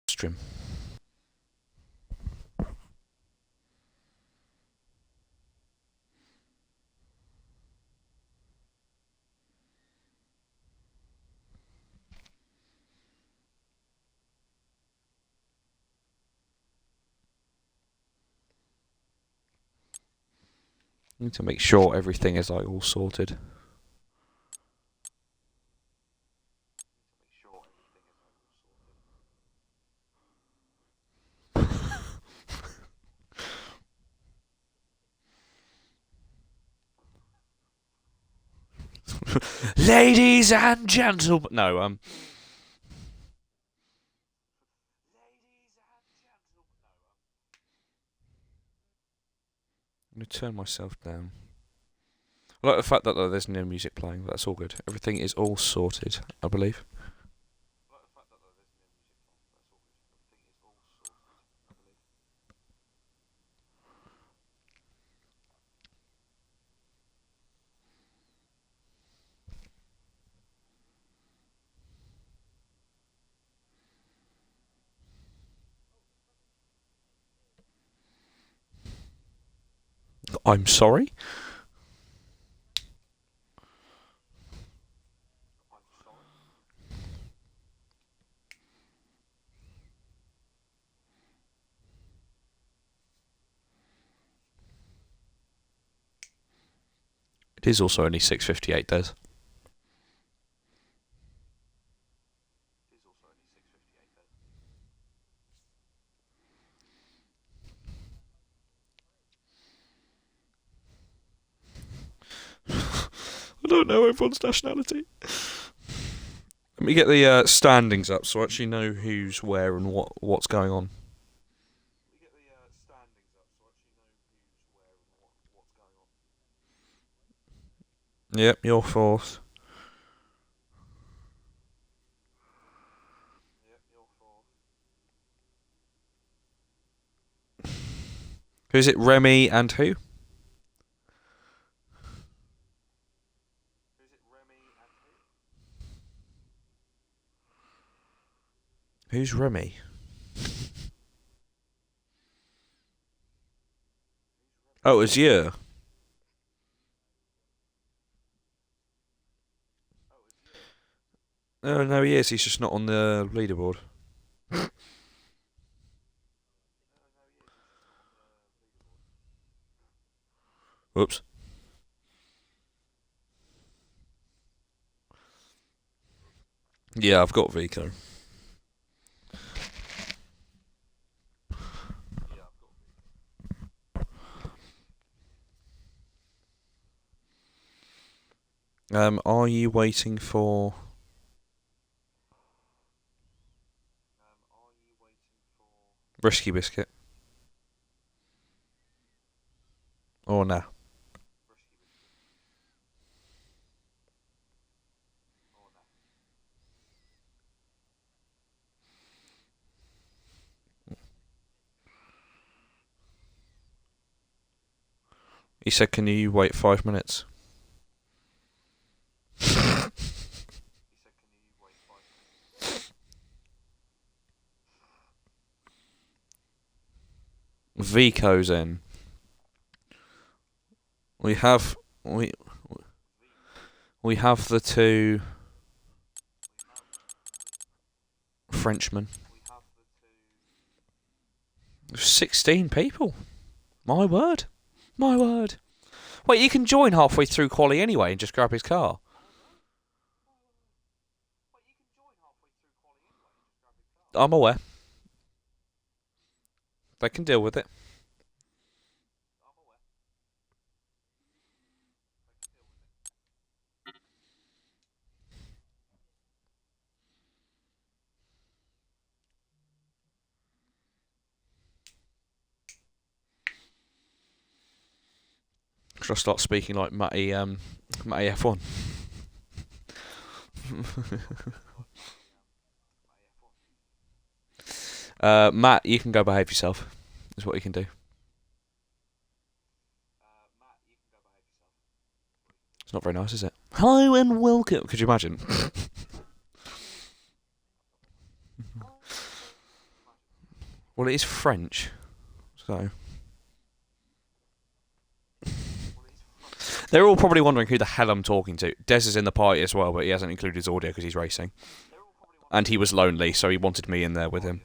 Stream. Need to make sure everything is like all sorted. Ladies and gentlemen, no, I'm gonna turn myself down. I like the fact that there's no music playing. But that's all good. Everything is all sorted, I believe. I'm sorry. It is also only 6:58, Des. I don't know everyone's nationality. Let me get the standings up so I actually know who's where and what's going on. Yep, you're fourth. Who's it? Remy and who? Who's Remy? Oh, it's you. Oh, no, he is. He's just not on the leaderboard. Whoops. Yeah, I've got Vico. Are you waiting for... Risky Biscuit? Or nah? He said, can you wait 5 minutes? Vico's in. We have... We have the two... Frenchmen. 16 people. My word. My word. Wait, you can join halfway through quali anyway and just grab his car. I'm aware. They can deal with it. Should I start speaking like Matty F1? Matt, you can go behave yourself. Is what you can do. It's not very nice, is it? Hello and welcome. Could you imagine? Well, it is French, so... They're all probably wondering who the hell I'm talking to. Des is in the party as well, but he hasn't included his audio because he's racing. And he was lonely, so he wanted me in there with him.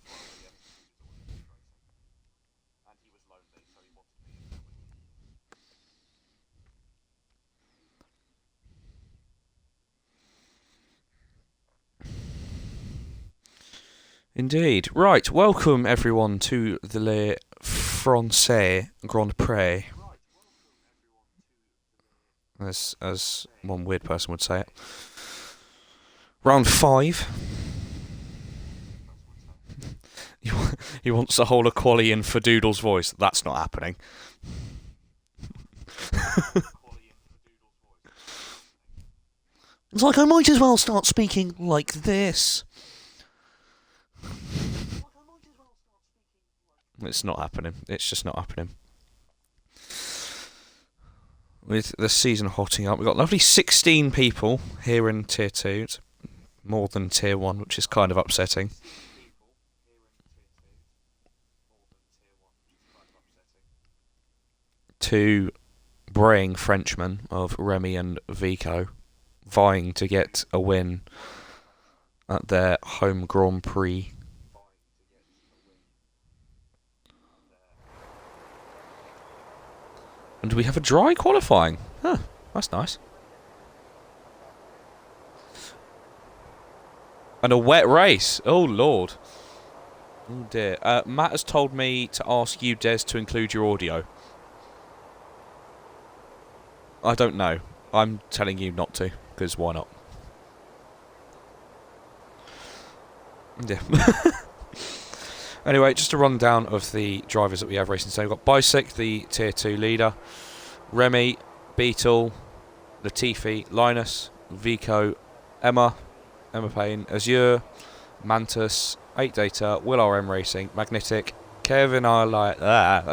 Indeed. Right, welcome everyone to the Le Francais Grand Prix. As one weird person would say it. Round 5. He wants to hold a quali in for Doodle's voice. That's not happening. It's like I might as well start speaking like this. It's not happening. It's just not happening. With the season hotting up, we've got lovely 16 people here in Tier 2. It's more than Tier 1, which is kind of upsetting. 2 braying Frenchmen of Remy and Vico vying to get a win at their home Grand Prix. And we have a dry qualifying. Huh, that's nice. And a wet race. Oh, Lord. Oh, dear. Matt has told me to ask you, Des, to include your audio. I don't know. I'm telling you not to, because why not? Yeah. Anyway, just a rundown of the drivers that we have racing today. We've got Bicyc, the Tier 2 leader, Remy, Beetle, Latifi, Linus, Vico, Emma Payne, Azure, Mantis, 8 Data, Will RM Racing, Magnetic, Kevin Annihilator,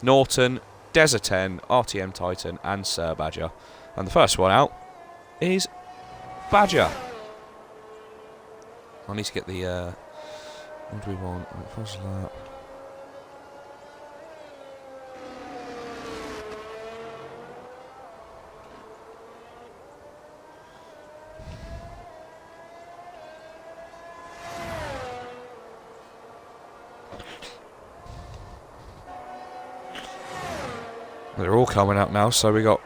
Norton, Desert 10, RTM Titan, and Sir Badger. And the first one out is Badger. I need to get the... what do we want? First lap. They're all coming out now, so we got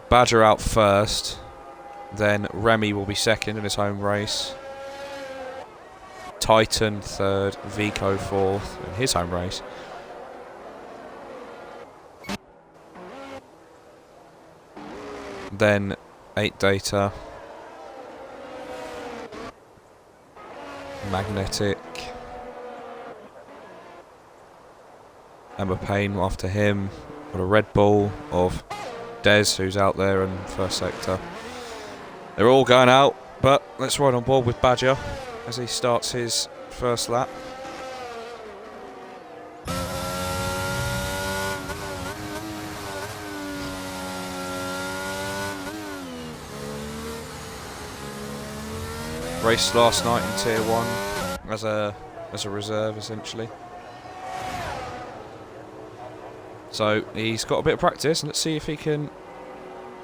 Badger out first, then Remy will be second in his home race, Titan third, Vico fourth in his home race. Then 8 Data, Magnetic, Emma Payne after him. Got a Red Bull of Des, who's out there in first sector. They're all going out, but let's ride on board with Badger as he starts his first lap. Raced last night in Tier 1 as a reserve, essentially. So he's got a bit of practice, and let's see if he can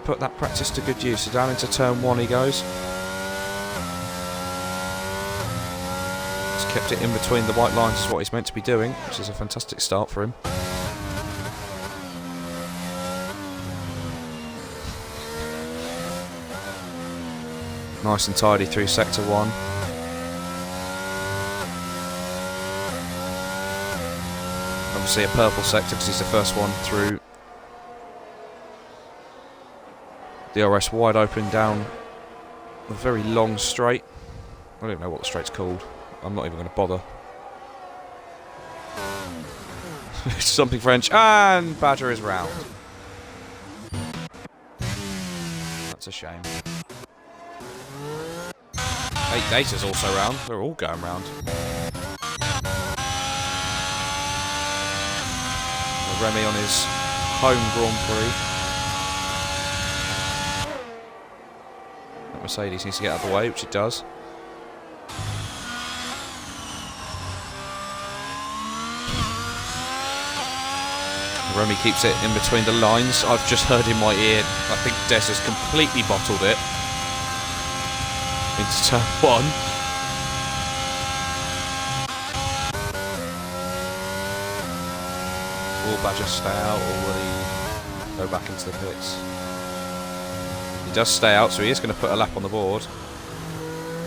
put that practice to good use. So down into turn 1 he goes. He's kept it in between the white lines, is what he's meant to be doing, which is a fantastic start for him. Nice and tidy through sector 1. Obviously a purple sector because he's the first one through. DRS wide open down a very long straight. I don't even know what the straight's called. I'm not even going to bother. Something French, and Badger is round. That's a shame. 8 Data's also round. They're all going round. Remy on his home Grand Prix. That Mercedes needs to get out of the way, which it does. Remy keeps it in between the lines. I've just heard in my ear, I think Des has completely bottled it into turn 1. Will Badger stay out, or will he go back into the pits? He does stay out, so he is going to put a lap on the board.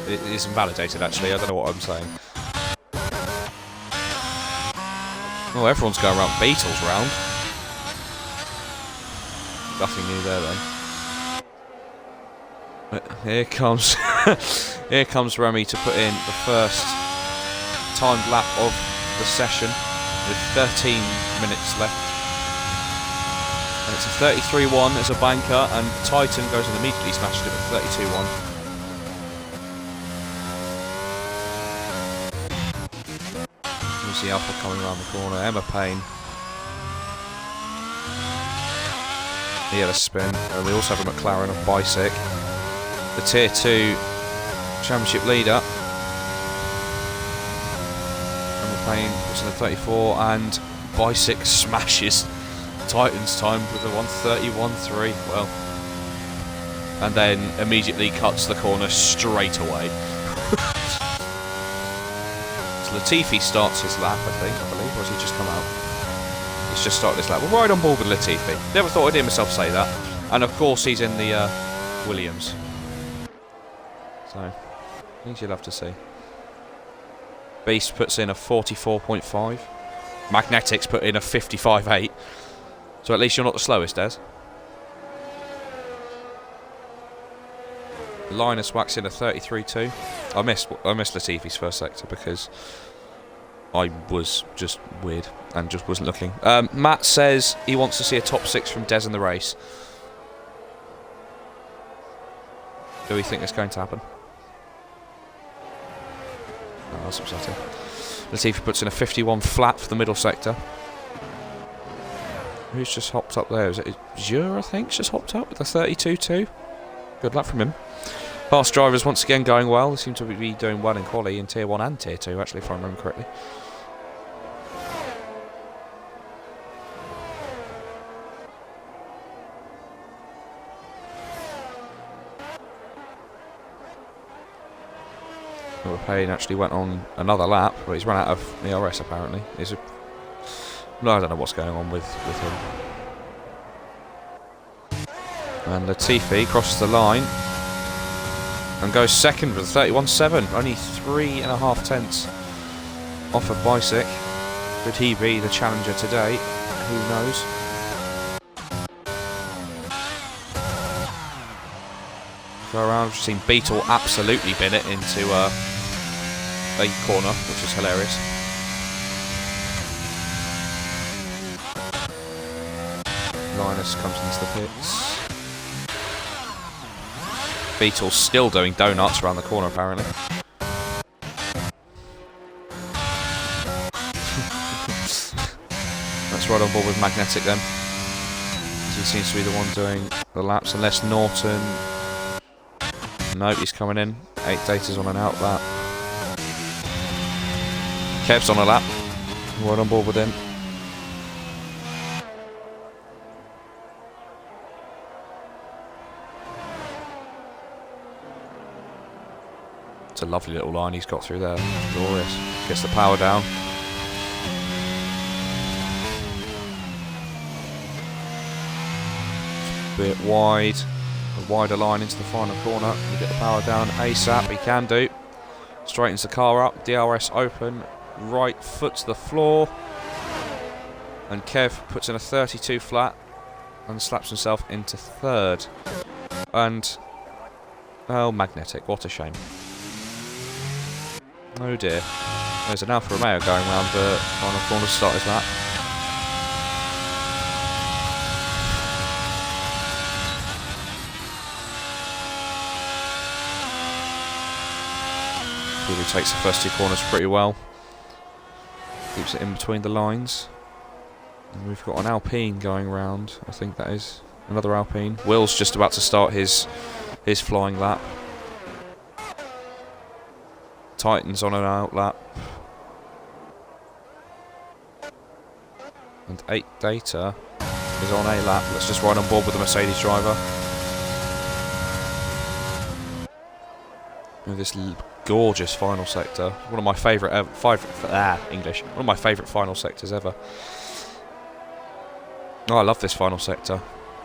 It is invalidated, actually. I don't know what I'm saying. Oh, everyone's going around Beatles round. Nothing new there then. But here comes here comes Remy to put in the first timed lap of the session with 13 minutes left. And it's a 33-1 as a banker, and Titan goes and immediately smashes it with 32-1. Here's the Alpha coming around the corner. Emma Payne. He had a spin. And we also have a McLaren of Bicyc. The Tier 2 Championship leader. Emma Payne was in the 34, and Bicyc smashes Titan's time with a 1:31.3. Well, and then immediately cuts the corner straight away. So Latifi starts his lap, I believe, or has he just come out? He's just started his lap. We're right on board with Latifi. Never thought I'd hear myself say that. And of course he's in the Williams. So, things you'll have to see. Beast puts in a 44.5. Magnetics put in a 55.8. So at least you're not the slowest, Des. Linus whacks in a 33.2. I missed Latifi's first sector because I was just weird and just wasn't looking. Matt says he wants to see a top 6 from Des in the race. Do we think that's going to happen? Oh, that's upsetting. Latifi puts in a 51 flat for the middle sector. Who's just hopped up there? Is it Jura, I think, just hopped up with a 32.2? Good luck from him. Fast drivers once again going well. They seem to be doing well in quali in Tier 1 and Tier 2, actually, if I remember correctly. Payne actually went on another lap, but he's run out of ERS apparently. No, I don't know what's going on with him. And Latifi crosses the line and goes second with a 31.7, only 3.5 tenths off of Bicyc. Could he be the challenger today? Who knows? Go around, we've seen Beetle absolutely bin it into a corner, which is hilarious. Linus comes into the pits. Beetle's still doing donuts around the corner, apparently. That's right on board with Magnetic then. He seems to be the one doing the laps, unless Norton. No, he's coming in. 8 Data's on an out lap. Kev's on a lap. Right on board with him. It's a lovely little line he's got through there. Glorious. Gets the power down. Bit wide. A wider line into the final corner. You get the power down ASAP. He can do. Straightens the car up. DRS open. Right foot to the floor. And Kev puts in a 32 flat and slaps himself into third. And oh, Magnetic, what a shame. Oh dear. There's an Alfa Romeo going round the final corner to start his lap. Really takes the first 2 corners pretty well. Keeps it in between the lines. And we've got an Alpine going round. I think that is another Alpine. Will's just about to start his flying lap. Titan's on an out lap. And 8 Data is on a lap. Let's just ride on board with the Mercedes driver. With this gorgeous final sector. One of my favourite ever. English. One of my favourite final sectors ever. Oh, I love this final sector.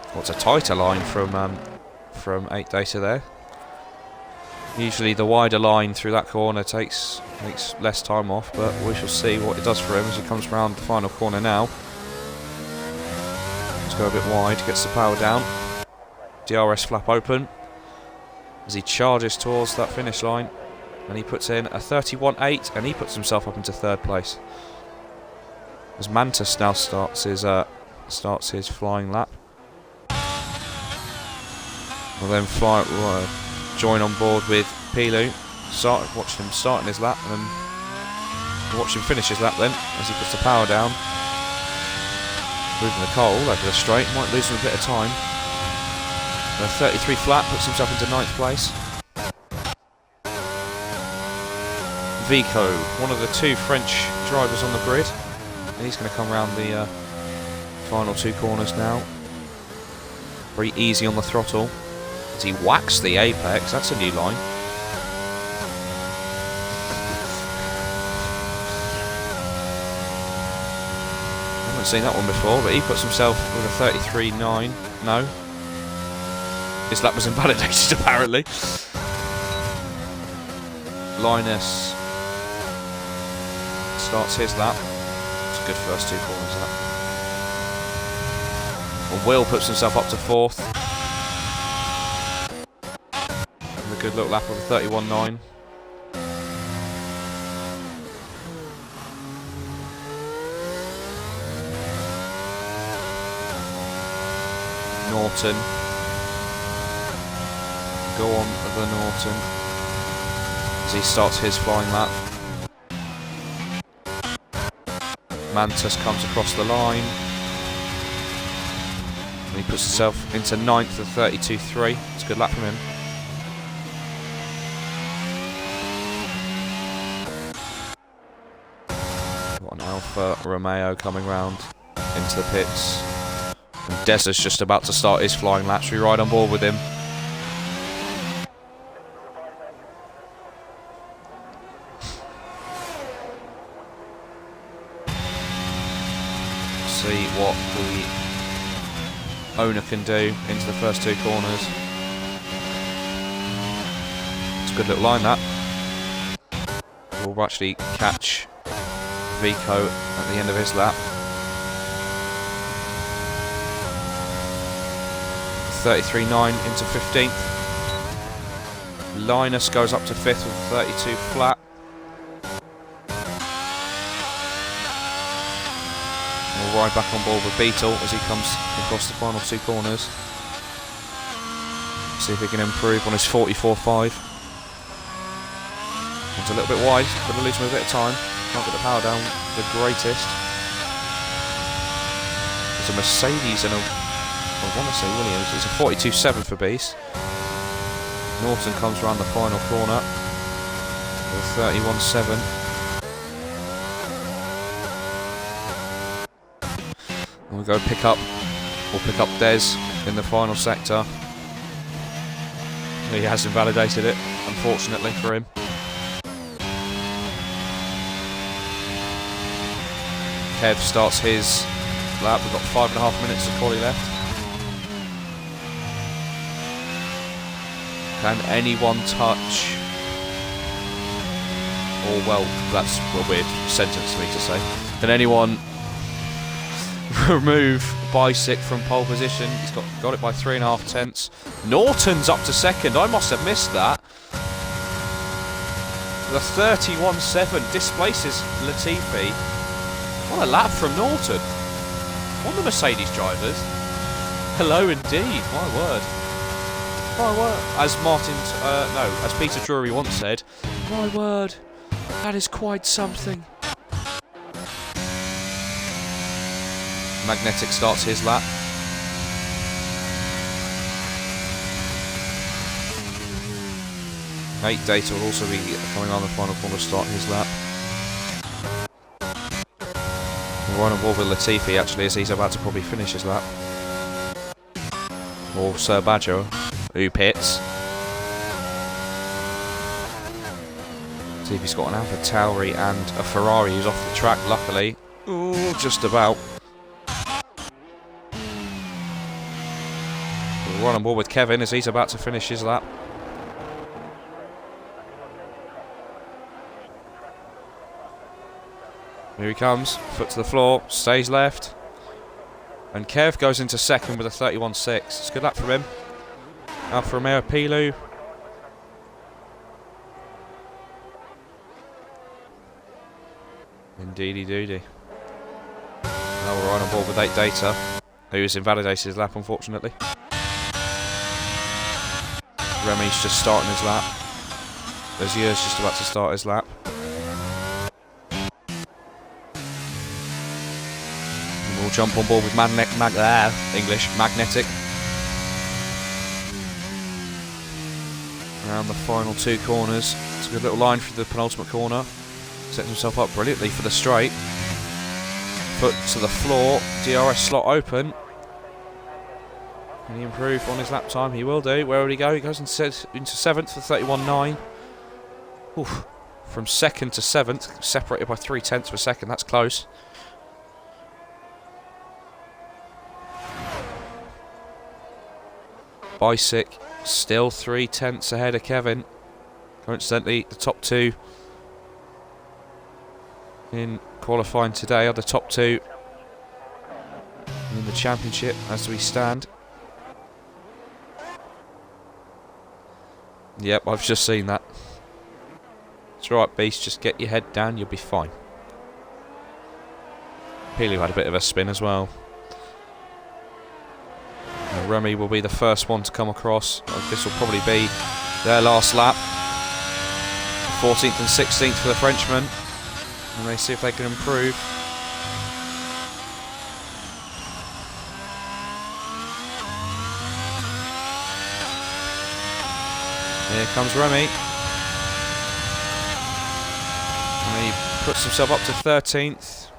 Well, it's a tighter line from 8 Data there. Usually the wider line through that corner takes less time off, but we shall see what it does for him as he comes round the final corner now. Let's go a bit wide, gets the power down. DRS flap open as he charges towards that finish line, and he puts in a 31.8 and he puts himself up into 3rd place. As Mantis now starts his flying lap. We'll then join on board with Pilu. Watch him starting his lap and then watch him finish his lap then as he puts the power down. Moving the coal over the straight, might lose him a bit of time. A 33 flat puts himself into 9th place. Vico, one of the 2 French drivers on the grid, and he's going to come around the final 2 corners now. Very easy on the throttle as he whacks the apex. That's a new line. Haven't seen that one before, but he puts himself with a 33.9. No. His lap was invalidated apparently. Linus starts his lap. It's a good first 2 corners that. And Will puts himself up to 4th. And a good little lap of a 31.9. Norton. Go on the Norton as he starts his flying lap. Mantis comes across the line and he puts himself into 9th at 32.3. It's a good lap from him. Got an Alfa Romeo coming round into the pits. And Desa's just about to start his flying lap. Should we ride on board with him? See what the owner can do into the first 2 corners. It's a good little line that. We'll actually catch Vico at the end of his lap. 33.9 into 15th. Linus goes up to 5th with 32 flat. We'll ride back on board with Beetle as he comes across the final 2 corners. See if he can improve on his 44.5. It's a little bit wide, going to lose him a bit of time. Can't get the power down the greatest. There's a Mercedes and I want to say Williams. It's a 42.7 for Beast. Norton comes around the final corner with 31.7. We'll go pick up Des in the final sector. He has invalidated it, unfortunately for him. Kev starts his lap. We've got 5.5 minutes of quali left. Can anyone touch? Or, well, that's a weird sentence for me to say. Can anyone remove Bicyc from pole position? He's got it by 3.5 tenths. Norton's up to 2nd. I must have missed that. The 31.7 displaces Latifi. What a lap from Norton. One of the Mercedes drivers. Hello indeed, my word. My word. As Peter Drury once said, my word, that is quite something. Magnetic starts his lap. Nate Data will also be coming on the final corner to start his lap. We're on board with Latifi actually, as he's about to probably finish his lap. Or Sir Badger, who pits. Latifi's got an Alpha Tauri and a Ferrari who's off the track, luckily. Ooh, just about. We're on board with Kevin as he's about to finish his lap. Here he comes, foot to the floor, stays left. And Kev goes into second with a 31.6. It's a good lap for him. Alfa Romeo Pilu. Indeedy doody. Now we're on board with 8 Data, who's invalidated his lap, unfortunately. Remy's just starting his lap. Azier's just about to start his lap. And we'll jump on board with Magnetic. Around the final 2 corners. It's a good little line for the penultimate corner. Sets himself up brilliantly for the straight. Foot to the floor. DRS slot open. Can he improve on his lap time? He will do. Where will he go? He goes into 7th for 31.9. Oof. From 2nd to 7th, separated by 0.3 of a second. That's close. Bicyc still 0.3 ahead of Kevin. Coincidentally, the top 2 in qualifying today are the top 2 in the championship as we stand. Yep, I've just seen that. It's right, Beast, just get your head down, you'll be fine. Pilu had a bit of a spin as well. Remy will be the first one to come across. This will probably be their last lap. 14th and 16th for the Frenchman. And they see if they can improve. Here comes Remy. And he puts himself up to 13th.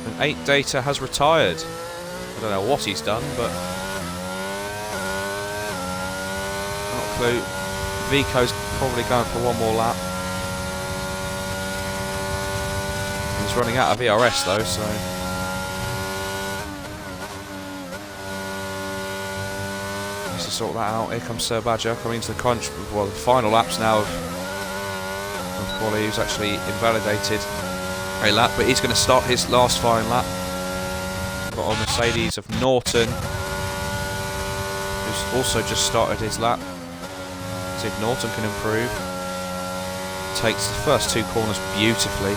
And 8 Data has retired. I don't know what he's done, but not a clue. Vico's probably going for one more lap. He's running out of ERS though, so needs to sort that out. Here comes Sir Badger coming into the crunch. Well, the final laps now of Quali, who's actually invalidated a lap, but he's going to start his last final lap. We've got a Mercedes of Norton, who's also just started his lap. See if Norton can improve. Takes the first 2 corners beautifully.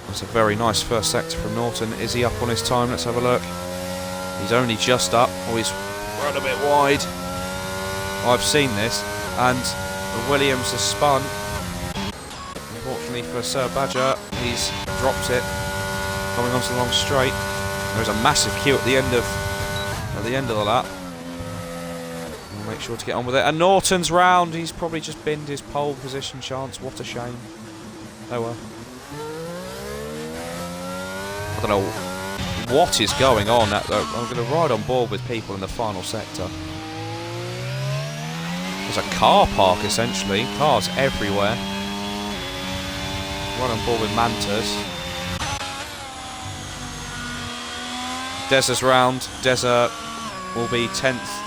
That's a very nice first sector from Norton. Is he up on his time? Let's have a look. He's only just up. Oh, he's run a bit wide. I've seen this. And the Williams has spun. Unfortunately for Sir Badger, he's dropped it. Coming onto the long straight. There's a massive queue at the end of the lap. We'll make sure to get on with it. And Norton's round. He's probably just binned his pole position chance. What a shame. Oh well. I don't know what is going on. I'm going to ride on board with people in the final sector. There's a car park essentially. Cars everywhere. Ride on board with Mantas. Deza's round. Deza will be 10th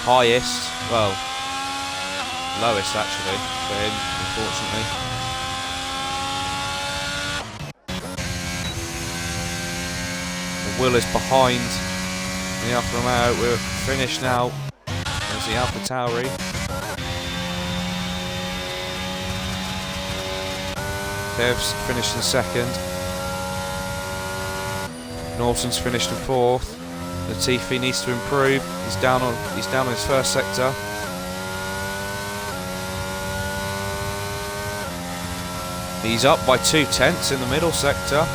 highest. Well, lowest actually for him, unfortunately. The Will is behind the Alfa Romeo. We're finished now. There's the Alpha Tauri. Kev's finished in 2nd. Norton's finished in 4th. Latifi needs to improve. He's down on his first sector. He's up by 2/10 in the middle sector.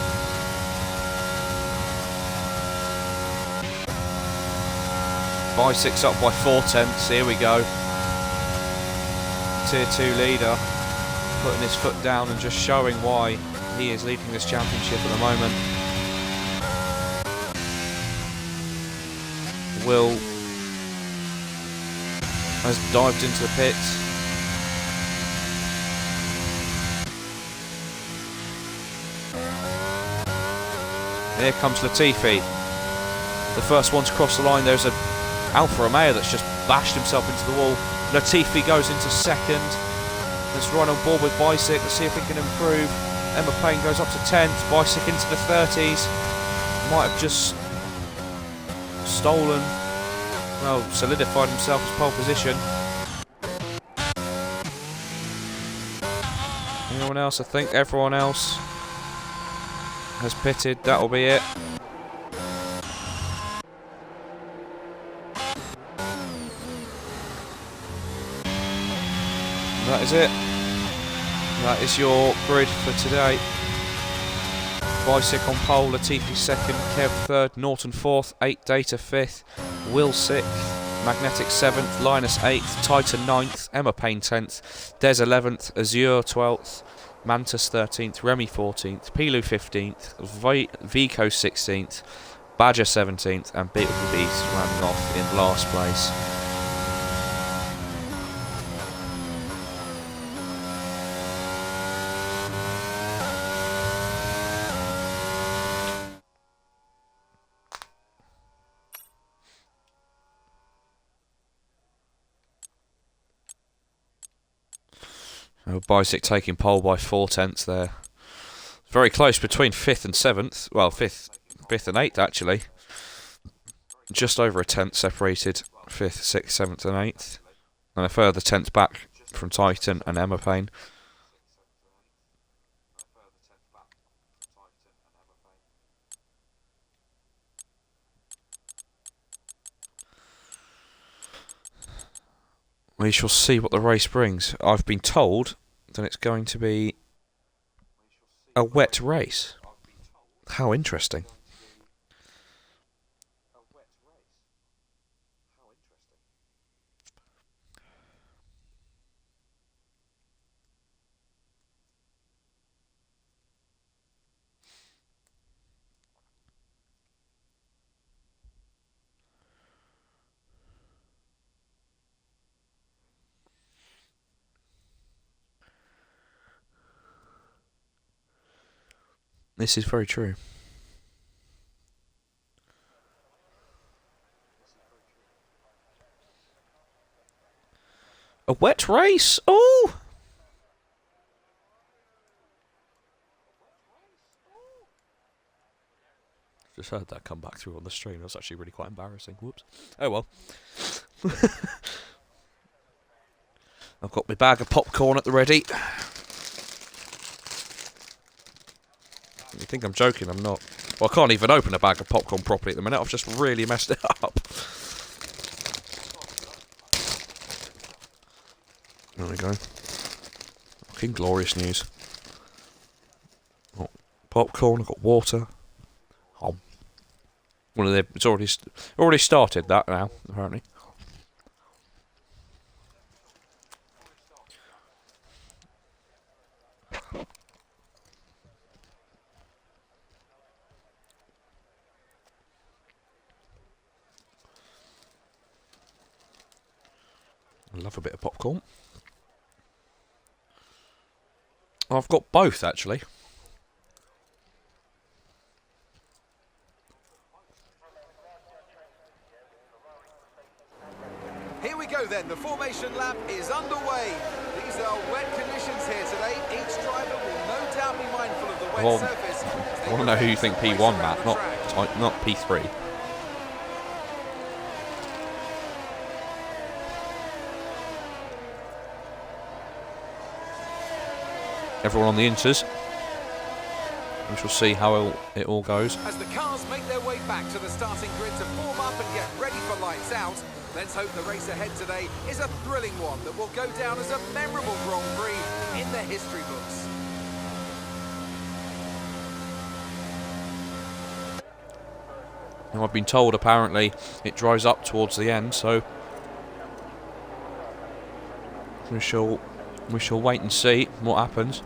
Bicyc's up by 4/10. Here we go. Tier 2 leader putting his foot down and just showing why he is leading this championship at the moment. Will has dived into the pits. Here comes Latifi. The first one to cross the line. There's a Alfa Romeo that's just bashed himself into the wall. Latifi goes into second. Let's run on board with Bicyc. Let's see if he can improve. Emma Payne goes up to 10th. Bicyc into the 30s. Might have just stolen, well, solidified himself as pole position. Anyone else? I think everyone else has pitted. That'll be it. That is it. That is your grid for today. Bicyc on pole, Latifi second, Kev third, Norton fourth, 8 Data fifth, Will sixth, Magnetic seventh, Linus 8th, Titan 9th, Emma Payne 10th, Des 11th, Azure 12th, Mantis 13th, Remy 14th, Pilu 15th, Vico 16th, Badger 17th, and Beetle the Beast rounding off in last place. Bicyc taking pole by 4/10 there. Very close between 5th and 7th. Well, 5th and 8th actually. Just over a 10th separated 5th, 6th, 7th and 8th. And a further 10th back from Titan and Emma Payne. We shall see what the race brings. I've been told that it's going to be a wet race. How interesting. This is very true. A wet race? Oh! Just heard that come back through on the stream. That's actually really quite embarrassing. Whoops. Oh well. I've got my bag of popcorn at the ready. You think I'm joking? I'm not. Well, I can't even open a bag of popcorn properly at the minute. I've just really messed it up. There we go. Fucking glorious news. Got popcorn. I've got water. One of the. It's already started that now. Apparently. I love a bit of popcorn. I've got both actually. Here we go then, the formation lap is underway. These are wet conditions here today. Each driver will no doubt be mindful of the wet surface. I want to know who you think P1, Matt, not P3. Everyone on the inters. We shall see how it all goes. As the cars make their way back to the starting grid to form up and get ready for lights out, let's hope the race ahead today is a thrilling one that will go down as a memorable Grand Prix in the history books. Now, I've been told apparently it dries up towards the end, so we shall wait and see what happens.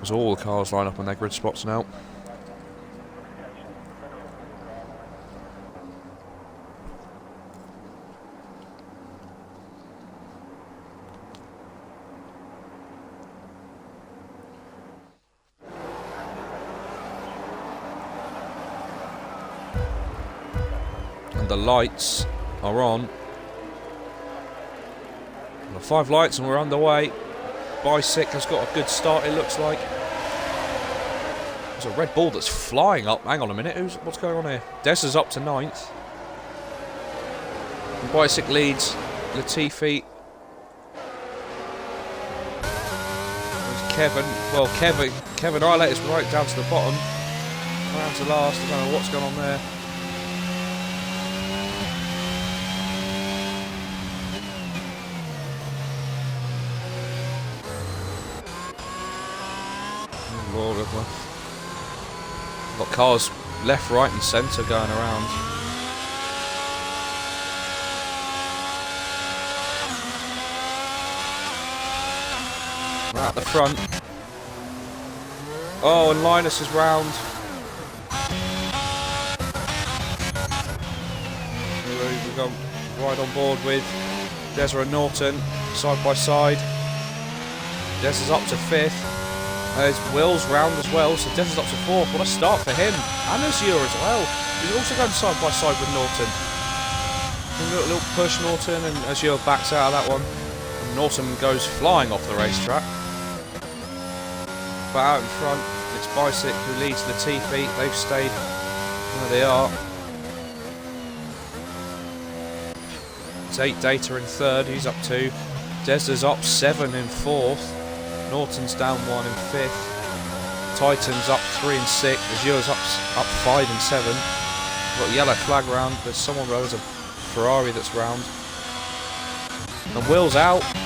As all the cars line up on their grid spots now. And the lights are on. And the 5 lights and we're underway. Bicyc has got a good start, it looks like. There's a Red Bull that's flying up. Hang on a minute, what's going on here? Des is up to 9th. And Bicyc leads Latifi. There's Kevin. Well, Kevin Eilert is right down to the bottom. Down to last. I don't know what's going on there. Lord, got cars left, right and centre going around. Right at the front. Oh, and Linus is round. We've got right on board with Desra and Norton, side by side. Des is up to 5th. There's Will's round as well, so Des is up to 4th. What a start for him. And Azure as well. He's also going side by side with Norton. A little push Norton, and Azure backs out of that one. And Norton goes flying off the racetrack. But out in front, it's Bicyc who leads Latifi. They've stayed where they are. It's 8 Data in 3rd, he's up 2. Des is up 7 in 4th. Norton's down 1 in 5th. Titan's up 3 and 6. Azure's up 5 and 7. Got a yellow flag round. There's someone, there's a Ferrari that's round. And Will's out. I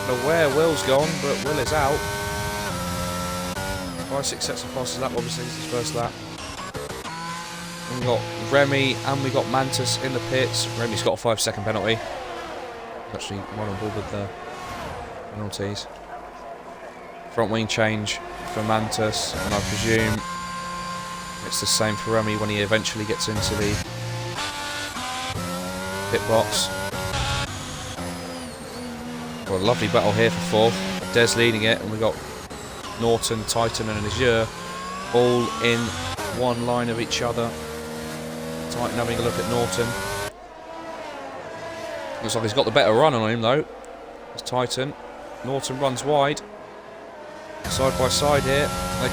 don't know where Will's gone, but Will is out. 5-6 sets of passes lap, obviously, it's his first lap. And we've got Remy and we've got Mantis in the pits. Remy's got a 5-second penalty. Actually, one on board with the penalties. Front wing change for Mantis, and I presume it's the same for Remy when he eventually gets into the pit box. Well, a lovely battle here for 4th. Des leading it, and we've got Norton, Titan and Azure all in one line of each other. Titan having a look at Norton. Looks like he's got the better run on him though. It's Titan. Norton runs wide. Side by side here. They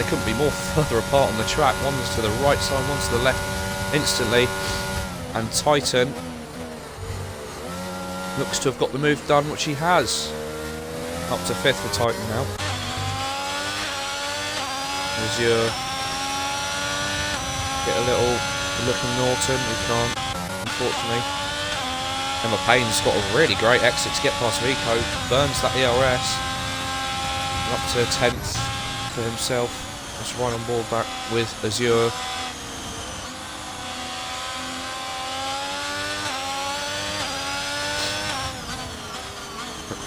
couldn't be more further apart on the track. One's to the right side, one's to the left instantly. And Titan looks to have got the move done, which he has. Up to 5th for Titan now. Azure get a little look at Norton. He can't, unfortunately. Emma Payne's got a really great exit to get past Vico. Burns that ERS. Up to 10th for himself. Just right on board back with Azure.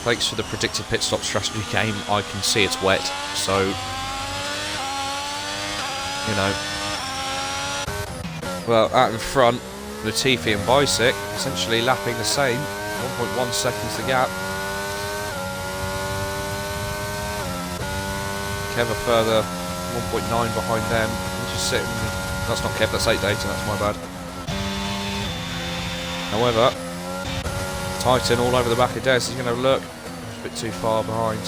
Thanks for the predicted pit stop strategy game. I can see it's wet, so you know. Well, out in front, Latifi and Bicyc essentially lapping the same. 1.1 seconds the gap. Kev a further 1.9 behind them. He's just sitting. That's not Kev, that's 8 Data, that's my bad. However, Titan all over the back of Des. He's going to look a bit too far behind.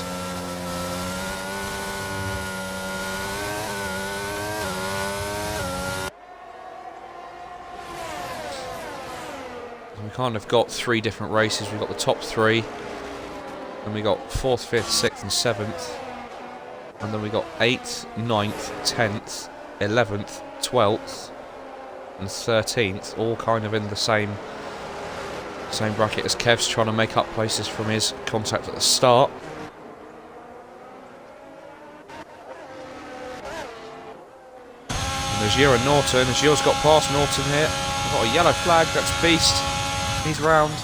We kind of got 3 different races. We've got the top 3, and we got 4th, 5th, 6th and 7th. And then we got 8th, 9th, 10th, 11th, 12th and 13th, all kind of in the same bracket as Kev's, trying to make up places from his contact at the start. Azure and Norton. Azure's got past Norton here. We've got a yellow flag, that's Beast. He's round.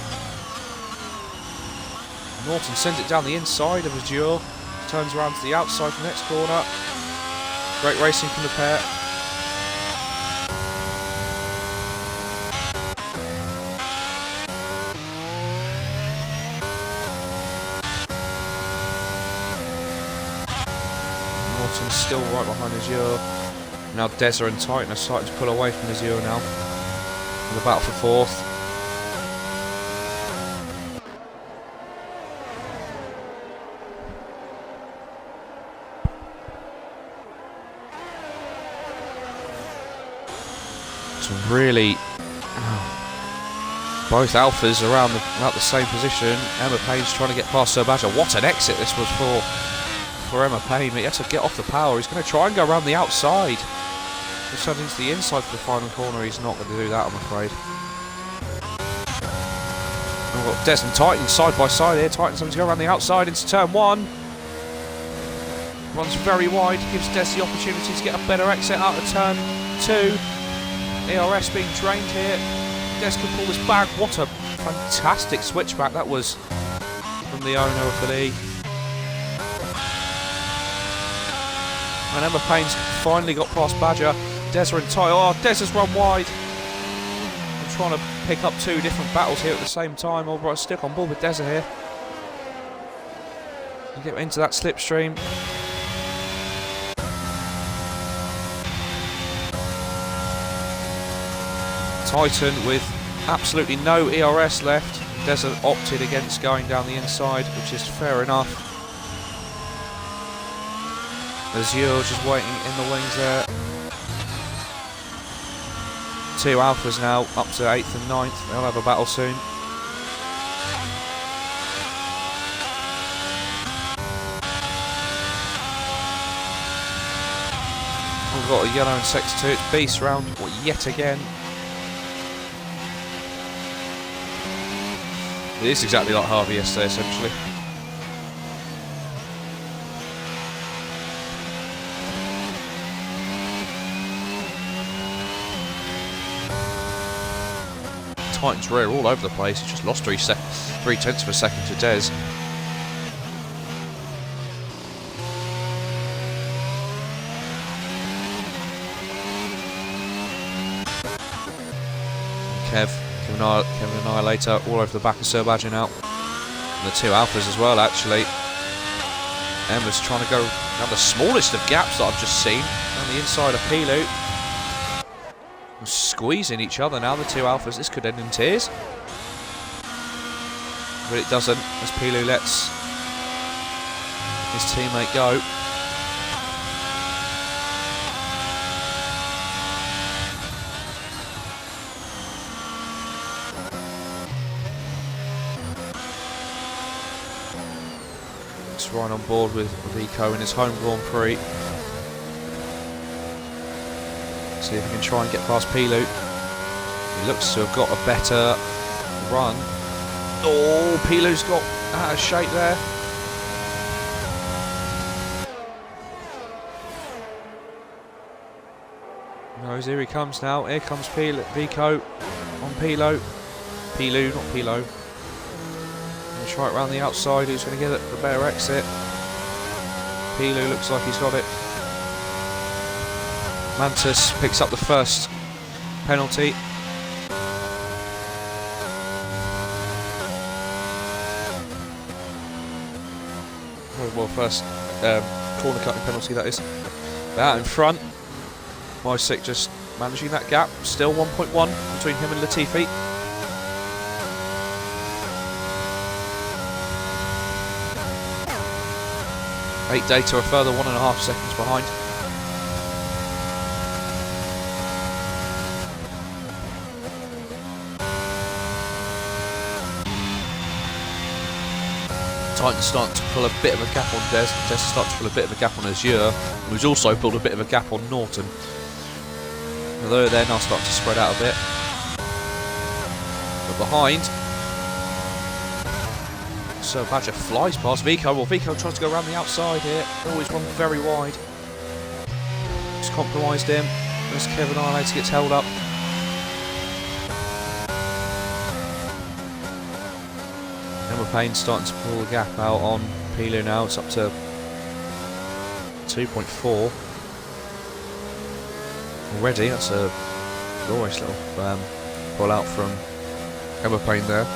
Norton sends it down the inside of Azure. Turns around to the outside for the next corner. Great racing from the pair. Norton's still right behind Azure. Now Deza and Titan are starting to pull away from Azure now. In the battle for fourth. It's really both alphas around about the same position. Emma Payne's trying to get past Sir Badger. What an exit this was for Emma Payne. He had to get off the power. He's going to try and go around the outside. He's turned into the inside for the final corner. He's not going to do that, I'm afraid. We've got Des and Titan side by side here. Titan's having to go around the outside into turn one. Runs very wide, gives Des the opportunity to get a better exit out of turn two. ERS being drained here. Des can pull this back. What a fantastic switchback that was from the owner of the league. And Emma Payne's finally got past Badger. Deza and Ty. Oh, Deza's run wide. I'm trying to pick up two different battles here at the same time. I'll right, stick on board with Deza here. You get into that slipstream. Titan with absolutely no ERS left. Deza opted against going down the inside, which is fair enough. Azure just waiting in the wings there. Two alphas now, up to 8th and 9th. They'll have a battle soon. We've got a yellow and sector 2. It's Beast round yet again. It is exactly like Harvey yesterday, essentially. Titan's rear all over the place. He just lost 3/10 of a second to Des. Kevin Annihilator all over the back of Sir Badger now. And the two alphas as well, actually. Emma's trying to go down the smallest of gaps that I've just seen on the inside of Pilu. Squeezing each other now, the two alphas. This could end in tears. But it doesn't, as Pilu lets his teammate go. Right on board with Vico in his home Grand Prix. See if he can try and get past Pilu. He looks to have got a better run. Oh, Pilu's got out of shape there. No, here he comes now. Here comes Vico on Pilu. Pilu, not Pilo. Try it around the outside. Who's going to get the better exit? Pilu looks like he's got it. Mantis picks up the first penalty. Well, first corner cutting penalty, that is. Out in front. Mysick just managing that gap. Still 1.1 between him and Latifi. 8 data a further 1.5 seconds behind. Titan's starting to pull a bit of a gap on Des. Des starts to pull a bit of a gap on Azure, who's also pulled a bit of a gap on Norton. Although they're now starting to spread out a bit. But behind, Sir Badger flies past Vico. Well, Vico tries to go around the outside here. Always run very wide. Just compromised him. as Kevin Arlates gets held up. Emma Payne starting to pull the gap out on Pilu now. It's up to 2.4 already. That's a glorious little pull out from Emma Payne there.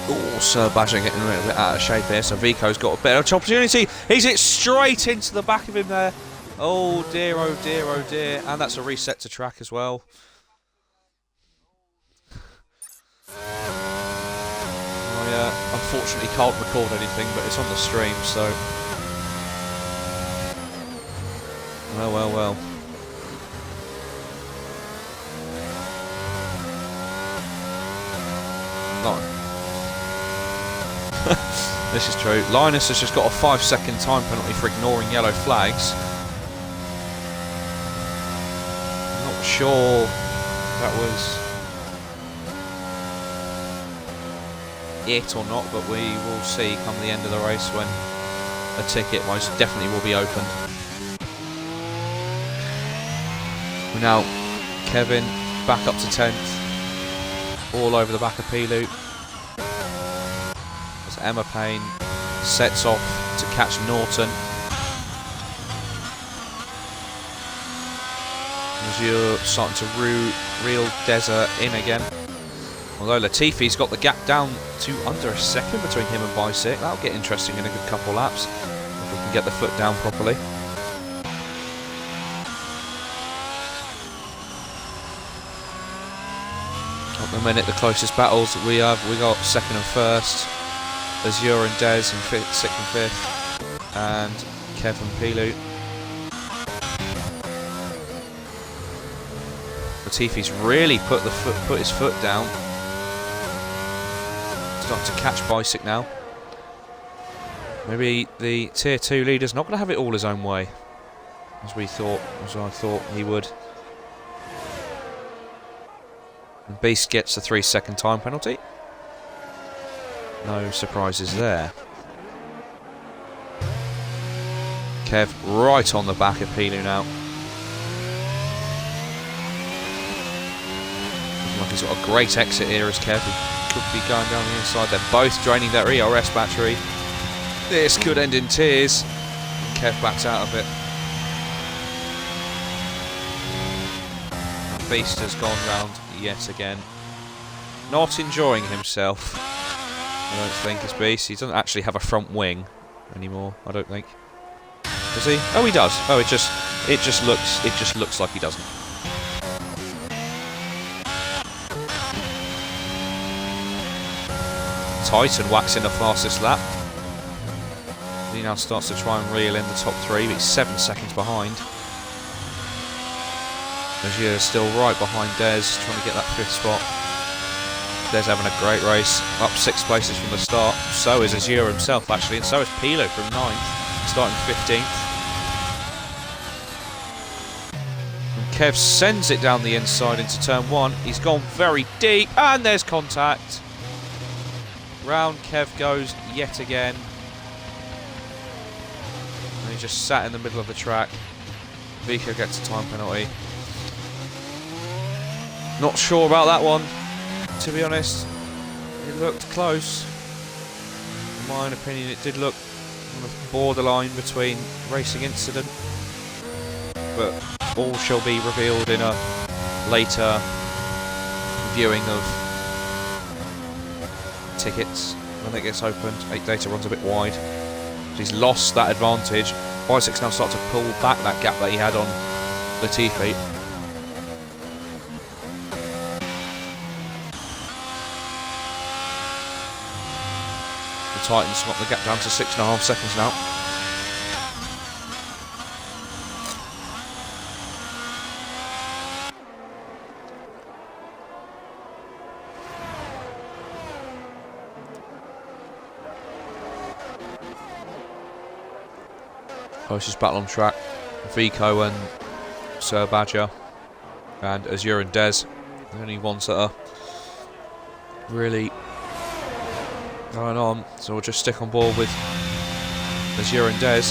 Oh, Sir Badger getting a little bit out of shape here, so Vico's got a better opportunity. He's hit straight into the back of him there. Oh dear, oh dear, oh dear. And that's a reset to track as well. I unfortunately can't record anything, but it's on the stream, so... Well, well, well. This is true. Linus has just got a 5-second time penalty for ignoring yellow flags. I'm not sure that was it or not, but we will see come the end of the race when a ticket most definitely will be opened. Now Kevin back up to 10th, all over the back of Pilu. As Emma Payne sets off to catch Norton. As you're starting to reel Deza in again. Although Latifi's got the gap down to under a second between him and Bicyc. That'll get interesting in a good couple laps if we can get the foot down properly. At the minute, the closest battles we got second and first. Azure and Des in 6th and 5th, and Kev and Pilu. Latifi's really put his foot down. Starting to catch Bicyc now. Maybe the Tier 2 leader's not going to have it all his own way, as I thought he would. And Beast gets a 3-second time penalty. No surprises there. Kev right on the back of Pilu now. Looking like he's got a great exit here as Kev could be going down the inside. They're both draining their ERS battery. This could end in tears. And Kev backs out of it. And Beast has gone round yet again. Not enjoying himself. I don't think it's Beast. He doesn't actually have a front wing anymore, I don't think. Does he? Oh, he does. Oh, it just looks like he doesn't. Titan waxing the fastest lap. He now starts to try and reel in the top 3, but he's 7 seconds behind. Azure still right behind Des, trying to get that 5th spot. Des having a great race, up 6 places from the start. So is Azure himself, actually, and so is Pilu from 9th, starting 15th. And Kev sends it down the inside into turn 1. He's gone very deep, and there's contact. Round Kev goes yet again. And he just sat in the middle of the track. Vico gets a time penalty. Not sure about that one, to be honest. It looked close. In my own opinion, it did look on a borderline between racing incident. But all shall be revealed in a later viewing of tickets when it gets opened. 8 data runs a bit wide. He's lost that advantage. Bicyc's now starting to pull back that gap that he had on Latifi. Titans got the gap down to 6.5 seconds now. Closest battle on track, Vico and Sir Badger, and Azure and Des. The only ones that are really going on, so we'll just stick on board with Azure and Des.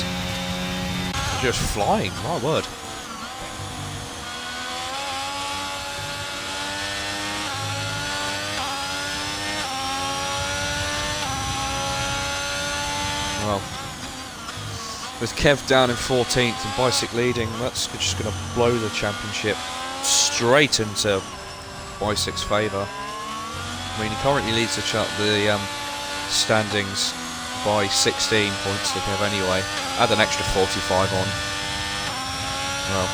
They're just flying, my word. well, with Kev down in 14th and Bicyc leading, that's just going to blow the championship straight into Bicyc's favour. I mean, he currently leads the standings by 16 points to Kev anyway. Add an extra 45 on. Well,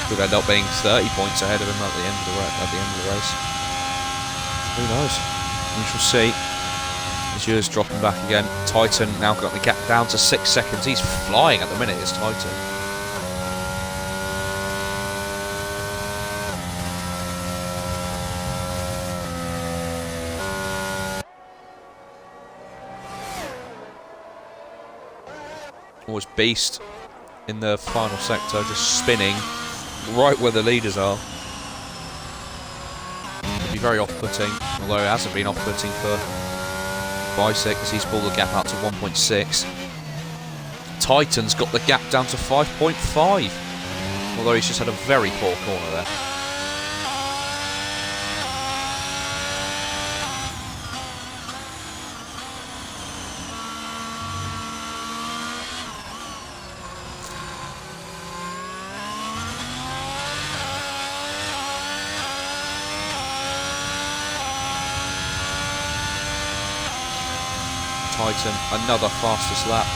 could end up being 30 points ahead of him at the end of the race. Who knows? We shall see. Azur's dropping back again. Titan now got the gap down to 6 seconds. He's flying at the minute, is Titan. Always Beast in the final sector, just spinning right where the leaders are. It'll be very off-putting, although it hasn't been off-putting for Bicyc as he's pulled the gap out to 1.6. Titan's got the gap down to 5.5, although he's just had a very poor corner there. Titan, another fastest lap.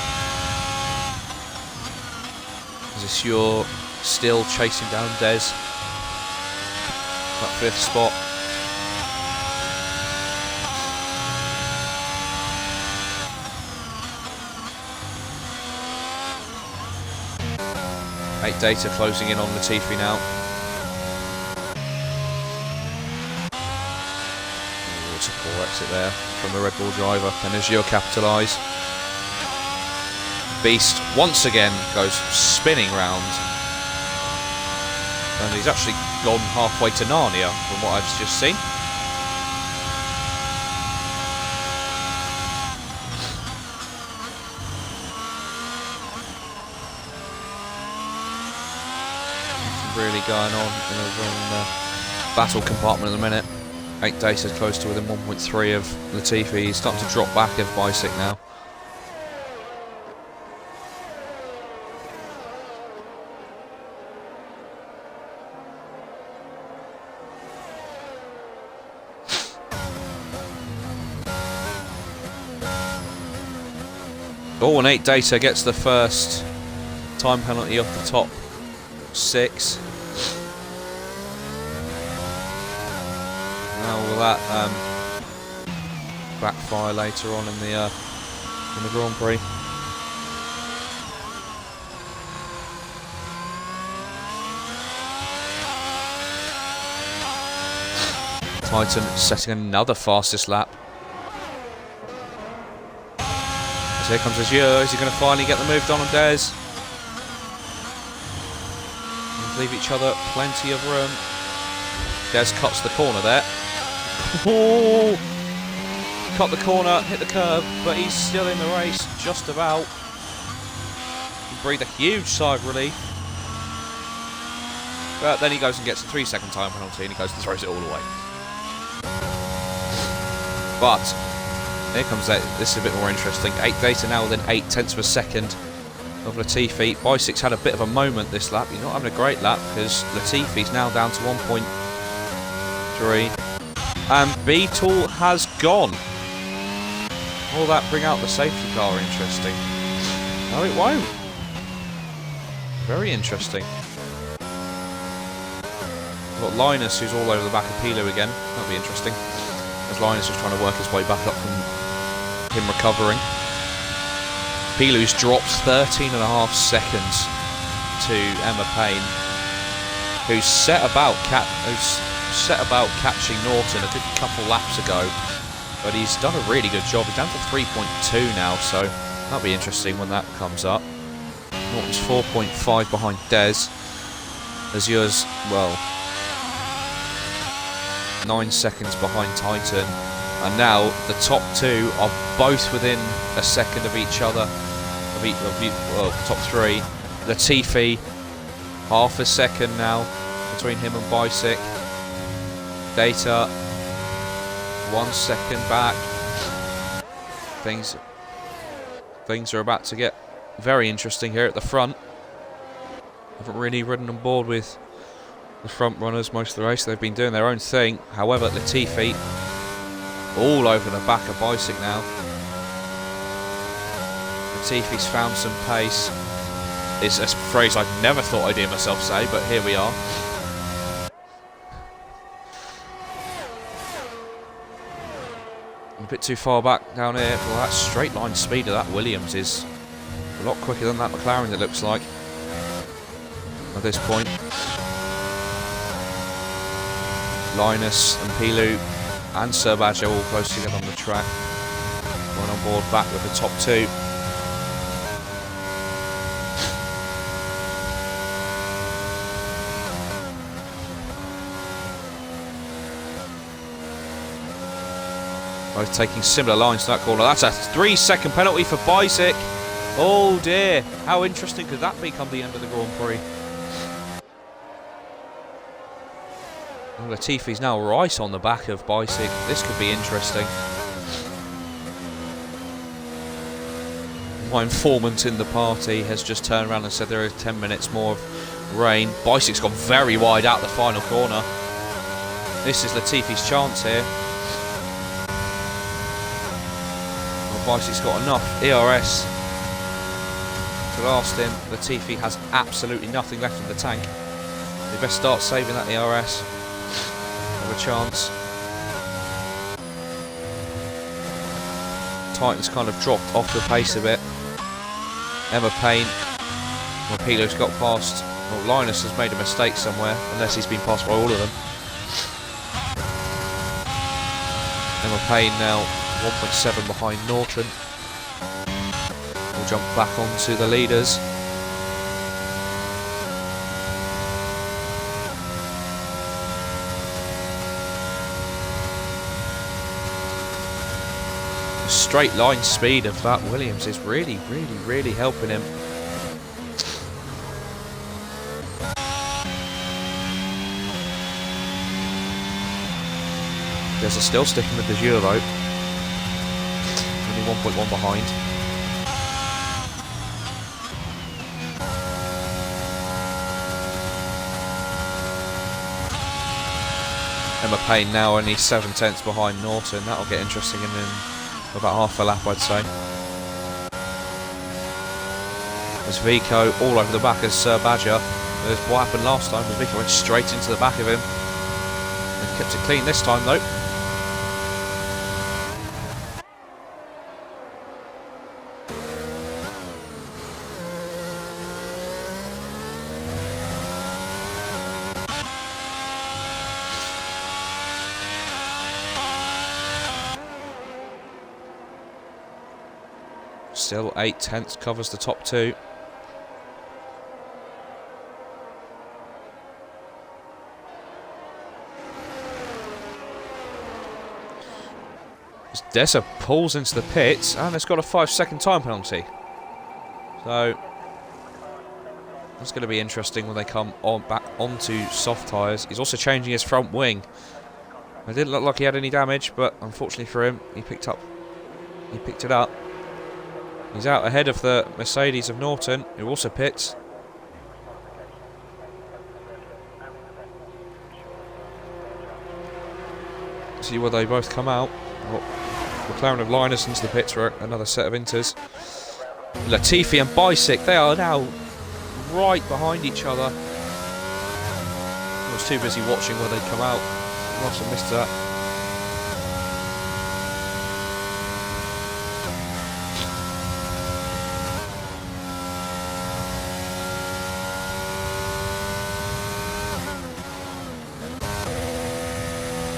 Azur still chasing down Des. That 5th spot. Eight Data closing in on Latifi now. It's a poor exit there from the Red Bull driver. Can Azur capitalise? Beast once again goes spinning round, and he's actually gone halfway to Narnia from what I've just seen. Really going on in the battle compartment at the minute. 8 Data close to within 1.3 of Latifi. He's starting to drop back of Bicyc now. Oh, and 8 Data gets the first time penalty off the top 6. Now will that backfire later on in the Grand Prix? Titan setting another fastest lap. So here comes Azur. Is he going to finally get the move done on Des? Leave each other plenty of room. Des cuts the corner there. Oh! Cut the corner, hit the curb, but he's still in the race, just about. He breathed a huge sigh of relief. But then he goes and gets a 3-second time penalty, and he goes and throws it all away. But here comes that. This is a bit more interesting. 8 Data now within 8/10 of a second of Latifi. Bicyc's had a bit of a moment this lap. He's not having a great lap because Latifi's now down to 1.3. And Beetle has gone. Will that bring out the safety car? Interesting. No, it won't. Very interesting. We've got Linus, who's all over the back of Pilu again. That'll be interesting. As Linus is trying to work his way back up from him recovering. Pilu's dropped 13.5 seconds to Emma Payne, who's set about catching Norton a good couple laps ago, but he's done a really good job. He's down to 3.2 now, so that'll be interesting when that comes up. Norton's 4.5 behind Des. Azur's, well, 9 seconds behind Titan. And now the top 2 are both within a second of each other. Well, top 3. Latifi, half a second now between him and Bicyc. Data, 1 second back. things are about to get very interesting here at the front. Haven't really ridden on board with the front runners most of the race. They've been doing their own thing. However, Latifi all over the back of Bicyc now. Latifi's found some pace. It's a phrase I never thought I'd hear myself say, but here we are. A bit too far back down here. Well, that straight line speed of that Williams is a lot quicker than that McLaren, it looks like, at this point. Linus and Pilu and Sir Badger all close together on the track. Going on board back with the top two. Both taking similar lines to that corner. That's a 3-second penalty for Bicyc. Oh dear, how interesting could that be come the end of the Grand Prix? Well, Latifi's now right on the back of Bicyc. This could be interesting. My informant in the party has just turned around and said there are 10 minutes more of rain. Bicic's gone very wide out the final corner. This is Latifi's chance here. Bicic's got enough ERS to last him. Latifi has absolutely nothing left in the tank. They best start saving that ERS. Have a chance. Titan's kind of dropped off the pace a bit. Emma Payne. Well, Pilo's got past. Well, Linus has made a mistake somewhere, unless he's been passed by all of them. Emma Payne now 1.7 behind Norton. We'll jump back onto the leaders. The straight line speed of that Williams is really helping him. There's a still sticking with the Giro though. 1.1 behind. Emma Payne now only 7/10 behind Norton. That'll get interesting in about half a lap, I'd say. There's Vico all over the back as Sir Badger. There's what happened last time. Vico went straight into the back of him. They've kept it clean this time though. Still 8/10 covers the top two. Dessa pulls into the pits and it's got a 5-second time penalty. So that's going to be interesting when they come on back onto soft tyres. He's also changing his front wing. It didn't look like he had any damage, but unfortunately for him, he picked it up. He's out ahead of the Mercedes of Norton, who also pits. See where they both come out. Well, McLaren of Linus into the pits for another set of inters. Latifi and Bicyc, they are now right behind each other. I was too busy watching where they come out. I must have missed that.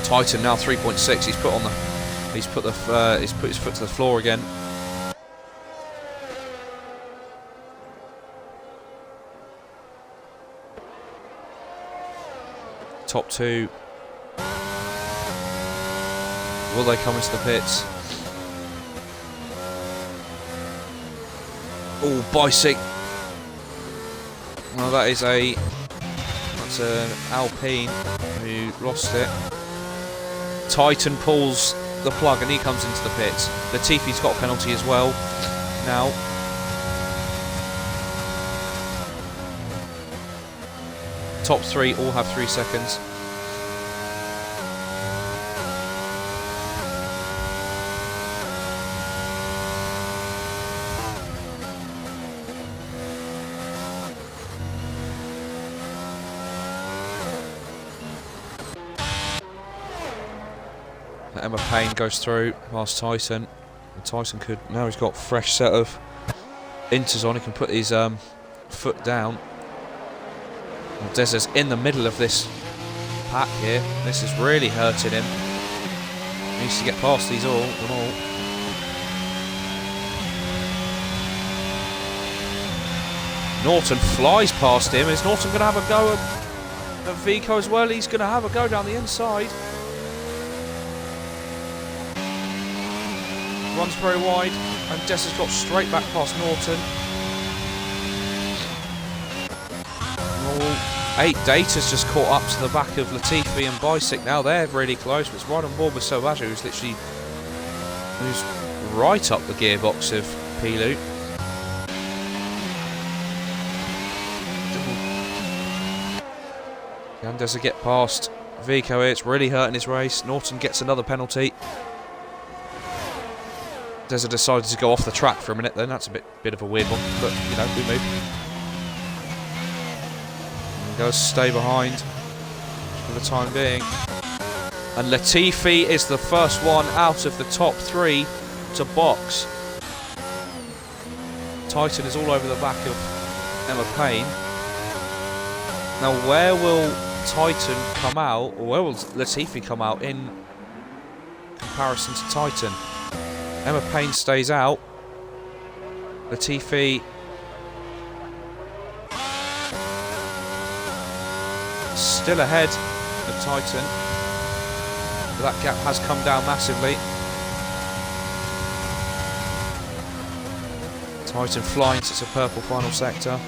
Titan now 3.6. He's put his foot to the floor again. Top two. Will they come into the pits? Oh, Bicyc. Well, that's an Alpine who lost it. Titan pulls the plug and he comes into the pits. Latifi's got a penalty as well. Now, top 3 all have 3 seconds. Emma Payne goes through past Tyson. And Tyson could, now he's got a fresh set of inters on, he can put his foot down. And Des is in the middle of this pack here. This is really hurting him. He needs to get past these all. Norton flies past him. Is Norton going to have a go at Vico as well? He's going to have a go down the inside. Runs very wide, and Des has got straight back past Norton. 8 Data's just caught up to the back of Latifi and Bicyc. Now they're really close, but it's right on board with Sauvaggio, who's right up the gearbox of Pilu. And does it get past Vico here? It's really hurting his race. Norton gets another penalty. Deza decided to go off the track for a minute then. That's a bit of a weird one, but you know, we move. And goes stay behind for the time being. And Latifi is the first one out of the top 3 to box. Titan is all over the back of Emma Payne. Now where will Titan come out, or where will Latifi come out in comparison to Titan? Emma Payne stays out. Latifi still ahead of Titan, but that gap has come down massively. Titan flying to the purple final sector.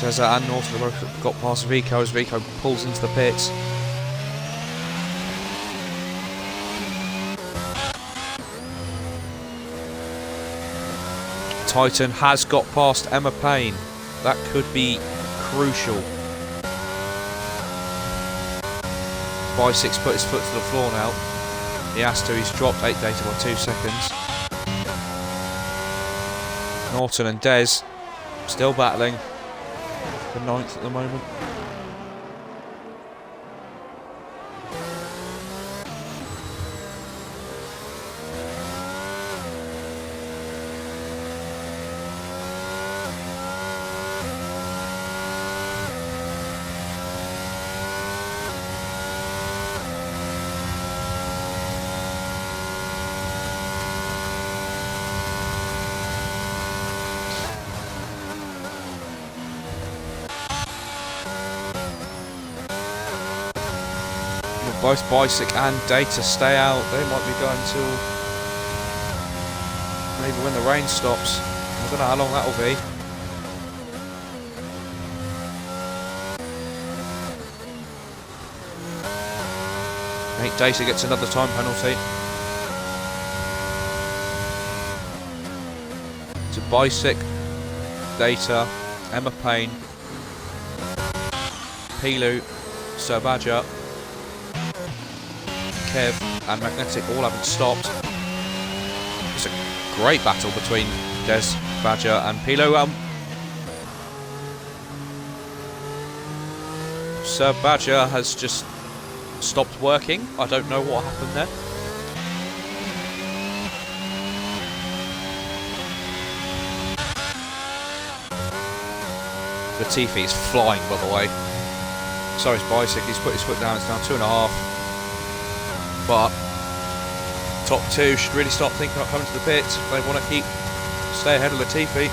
Deza and Norton have both got past Vico as Vico pulls into the pits. Titan has got past Emma Payne. That could be crucial. Bicyc's put his foot to the floor now. He has to, he's dropped 8 Data by 2 seconds. Norton and Des still battling for 9th at the moment. Both Bicyc and Data stay out. They might be going till maybe when the rain stops. I don't know how long that will be. Data gets another time penalty. To Bicyc, Data, Emma Payne, Pilu, Sauvaggio, Kev and Magnetic all haven't stopped. It's a great battle between Des, Badger and Pilu. Sir Badger has just stopped working. I don't know what happened there. Latifi is flying, by the way. So is Bicyc. He's put his foot down. It's now 2.5. But top 2 should really start thinking about coming to the pits if they want to stay ahead of Latifi.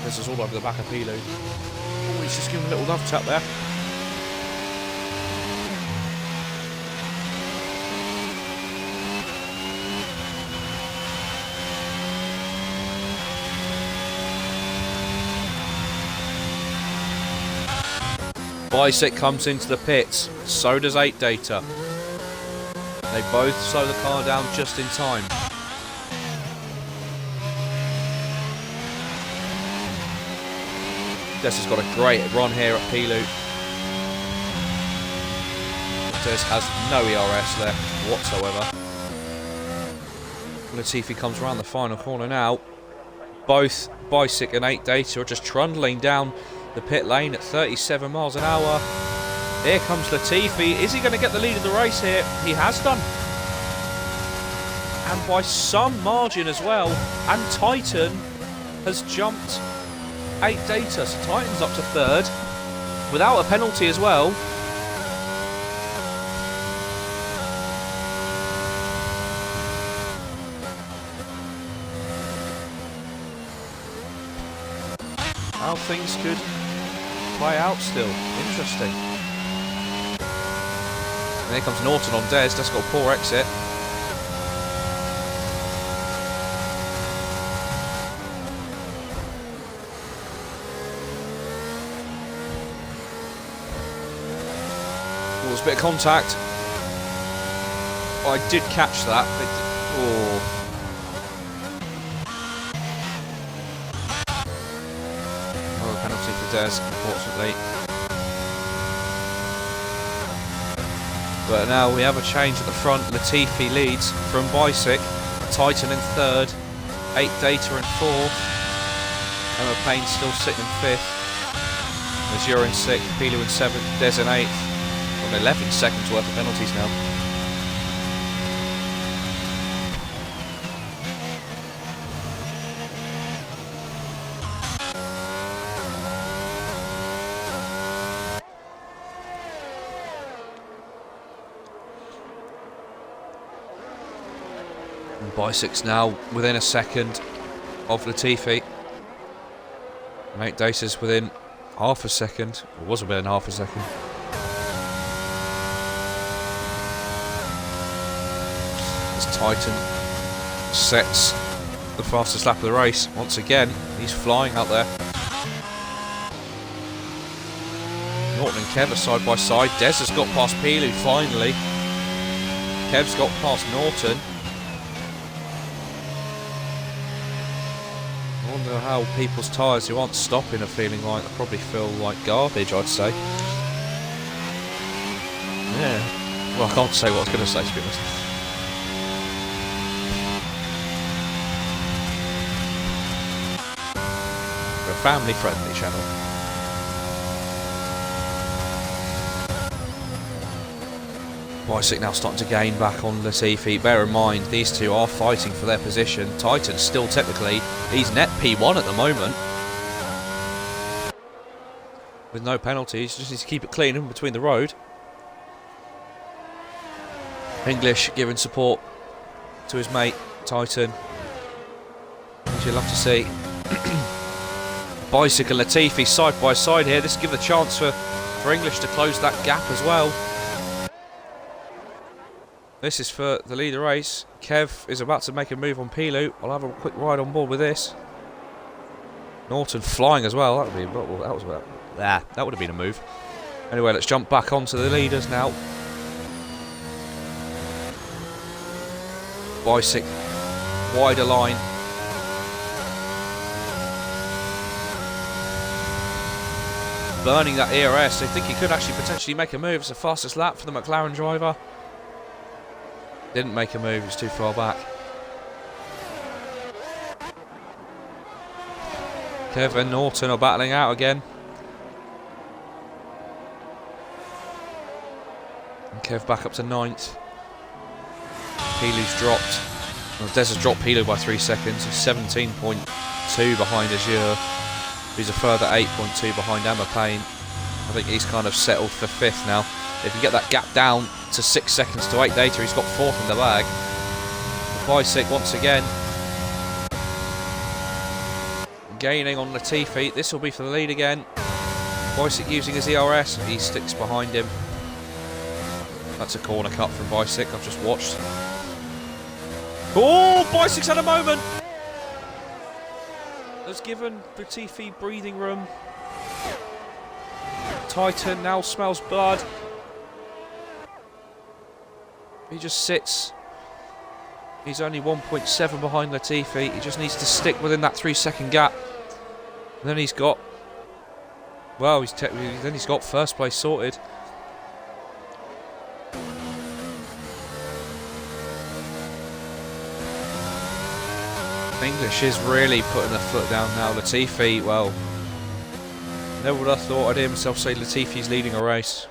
This is all over the back of Pilu. Oh, he's just giving a little love tap there. Bicyc comes into the pits, so does 8 Data. They both slow the car down just in time. Des has got a great run here at Pilu. Des has no ERS left whatsoever. Latifi comes around the final corner now. Both Bicyc and 8 Data are just trundling down the pit lane at 37 miles an hour. Here comes Latifi. Is he going to get the lead of the race here? He has done. And by some margin as well. And Titan has jumped 8 Data. So Titan's up to 3rd without a penalty as well. How things could play out still. Interesting. And here comes Norton on Des. Des got a poor exit. Oh, there's a bit of contact. Oh, I did catch that. Oh. Penalty for Des, unfortunately. But now we have a change at the front. Latifi leads from Bicyc. Titan in 3rd. 8 Data in 4th. Emma Payne still sitting in 5th. Azure in 6th. Pilu in 7th. Des in 8th. On 11 seconds worth of penalties now. Bicyc's now within a second of Latifi. 8 Data's within half a second, or was within half a second. As Titan sets the fastest lap of the race once again, he's flying out there. Norton and Kev are side by side. Des has got past Pilu finally. Kev's got past Norton. I wonder how people's tyres who aren't stopping are feeling like. They probably feel like garbage, I'd say. Yeah. Well, I can't say what I was going to say, to be honest. We're a family-friendly channel. Bicyc now starting to gain back on Latifi. Bear in mind, these two are fighting for their position. Titan's still technically, he's net P1 at the moment. With no penalties, just needs to keep it clean in between the road. English giving support to his mate, Titan. Which you'll love to see. Bicyc and Latifi side by side here. This will give the chance for English to close that gap as well. This is for the leader race. Kev is about to make a move on Pilu. I'll have a quick ride on board with this. Norton flying as well. That would have been a move. Anyway, let's jump back onto the leaders now. Bicyc, wider line. Burning that ERS. I think he could actually potentially make a move. It's the fastest lap for the McLaren driver. Didn't make a move, it's too far back. Kev and Norton are battling out again. And Kev back up to 9th. Pilu's dropped. Well, Des has dropped Pilu by 3 seconds. He's 17.2 behind Azure. He's a further 8.2 behind Emma Payne. I think he's kind of settled for 5th now. If you get that gap down to 6 seconds to 8 Data, he's got 4th in the bag. Bicyc once again gaining on Latifi. This will be for the lead again. Bicyc using his ERS, he sticks behind him. That's a corner cut from Bicyc, I've just watched. Oh, Bicyc's had a moment! Has given Latifi breathing room. Titan now smells blood. He just sits. He's only 1.7 behind Latifi. He just needs to stick within that 3-second gap. And then he's got... Well, then he's got first place sorted. English is really putting their foot down now. Latifi, well, never would have thought I'd hear myself say Latifi's leading a race.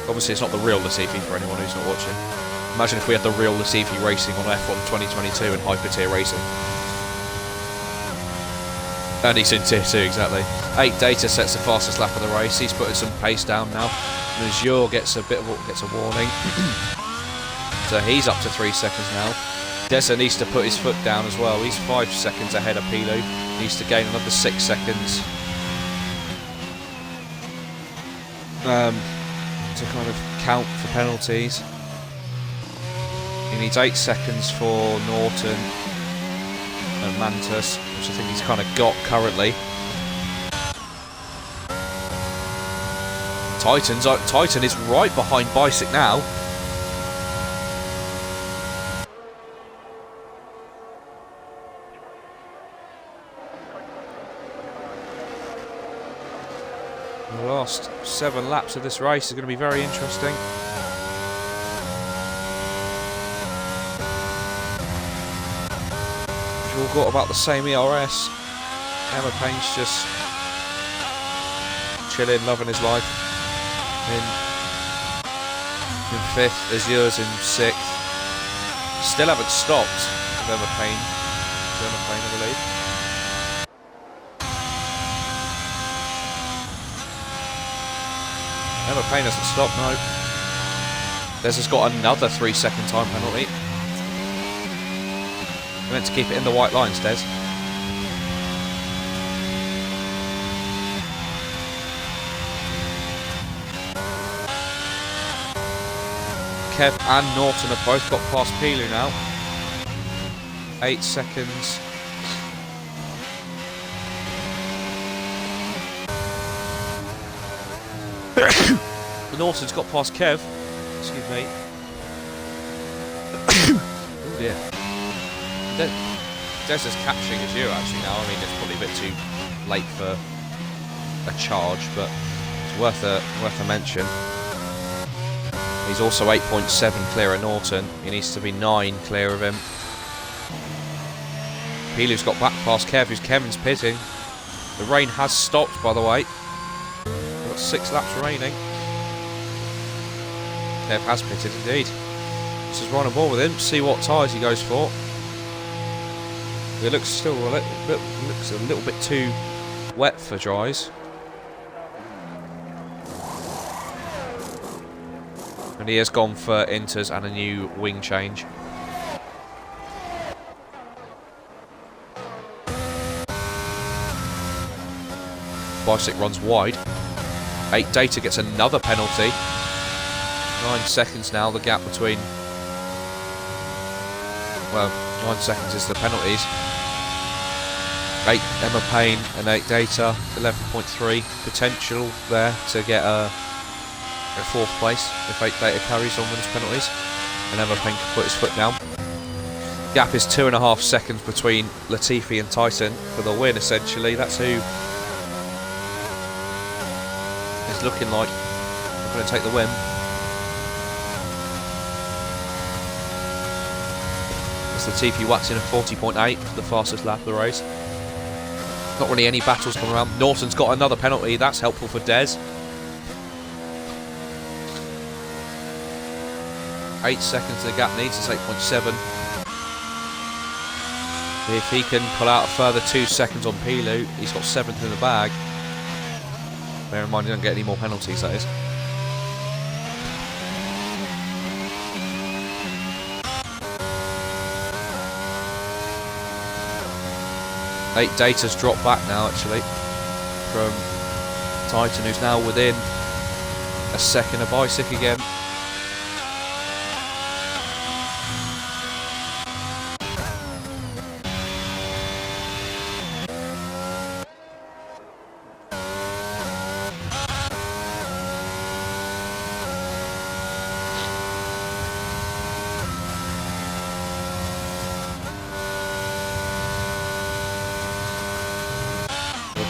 Obviously, it's not the real Latifi for anyone who's not watching. Imagine if we had the real Latifi racing on F1 2022 in hyper-tier racing. And he's in tier 2, exactly. 8 Data sets the fastest lap of the race. He's putting some pace down now. And Azure gets a warning. So he's up to 3 seconds now. Deza needs to put his foot down as well. He's 5 seconds ahead of Pilu. Needs to gain another 6 seconds. To kind of count for penalties. He needs 8 seconds for Norton and Mantus, which I think he's kind of got currently. Titan is right behind Bicyc now. The last 7 laps of this race is going to be very interesting. We've all got about the same ERS. Emma Payne's just chilling, loving his life. In 5th, Azure's in 6th. Still haven't stopped with Emma Payne. Emma Payne, I believe. Emma Payne hasn't stopped, no. Deza's got another 3-second time penalty. We're meant to keep it in the white lines, Des. Kev and Norton have both got past Pilu now. 8 seconds. Norton's got past Kev. Excuse me. Oh dear. Deza's catching as you actually now. I mean, it's probably a bit too late for a charge, but it's worth a mention. He's also 8.7 clear of Norton. He needs to be 9 clear of him. Pilu's got back past Kev, who's Kevin's pitting. The rain has stopped, by the way. We've got 6 laps remaining. Kev has pitted indeed. Let's just run a ball with him, see what tyres he goes for. It looks still looks a little bit too wet for dries. And he has gone for inters and a new wing change. Bicyc runs wide. 8 Data gets another penalty. 9 seconds now, the gap between... Well, 9 seconds is the penalties. 8 Emma Payne and 8 Data, 11.3. Potential there to get a 4th place if 8 Data carries on with his penalties. And Emma Payne can put his foot down. Gap is 2.5 seconds between Latifi and Titan for the win, essentially. That's who is looking like they're going to take the win. Latifi whacks in a 40.8 for the fastest lap of the race. Not really any battles coming around. Norton's got another penalty, that's helpful for Des. 8 seconds the gap needs, it's 8.7. If he can pull out a further 2 seconds on Pilu, he's got 7th in the bag. Bear in mind he doesn't get any more penalties, that is. Eight Data's dropped back now, actually, from Titan, who's now within a second of Bicyc again.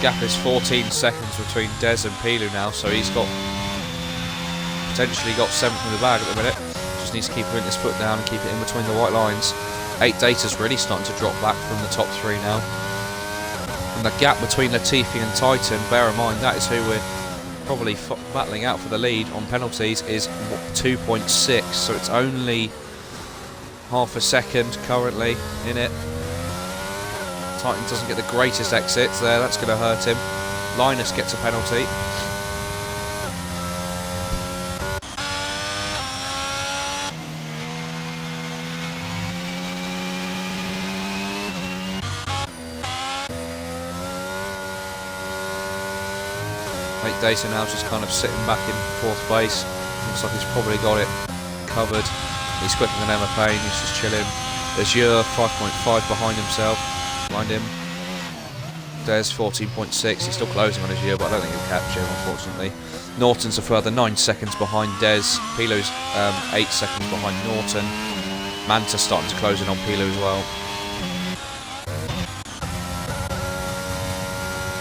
gap is 14 seconds between Des and Pilu now, so he's got potentially got 7th in the bag at the minute. Just needs to keep his foot down and keep it in between the white lines. 8 Data's really starting to drop back from the top 3 now. And the gap between Latifi and Titan, bear in mind that is who we're probably battling out for the lead on penalties, is 2.6, so it's only half a second currently in it. Titan doesn't get the greatest exits there, that's going to hurt him. Linus gets a penalty. Data now just kind of sitting back in 4th place. Looks like he's probably got it covered. He's quicker than Emma Payne, he's just chilling. There's Yer 5.5 behind himself, behind him. Des 14.6, he's still closing on his Yer, but I don't think he'll catch him, unfortunately. Norton's a further 9 seconds behind Des. Pilu's 8 seconds behind Norton. Manta starting to close in on Pilu as well.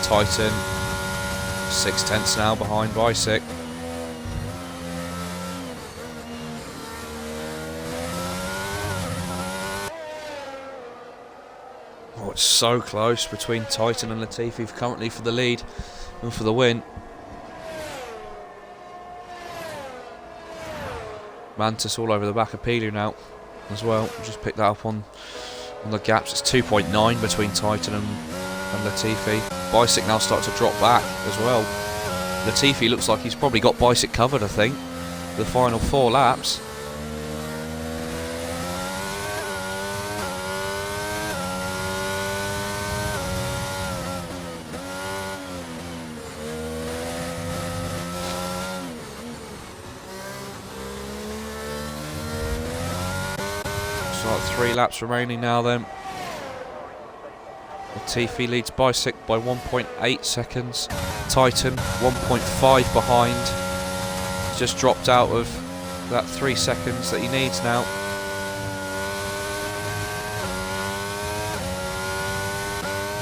Titan 6/10 now behind Bicek. Oh, it's so close between Titan and Latifi currently for the lead and for the win. Mantis all over the back of Pilu now as well. Just picked that up on the gaps. It's 2.9 between Titan and Latifi. Bicek now starts to drop back as well. Latifi looks like he's probably got Bicek covered, I think. The final 4 laps. So like 3 laps remaining now then. Latifi leads Bicek by 1.8 seconds. Titan 1.5 behind. He's just dropped out of that 3 seconds that he needs now.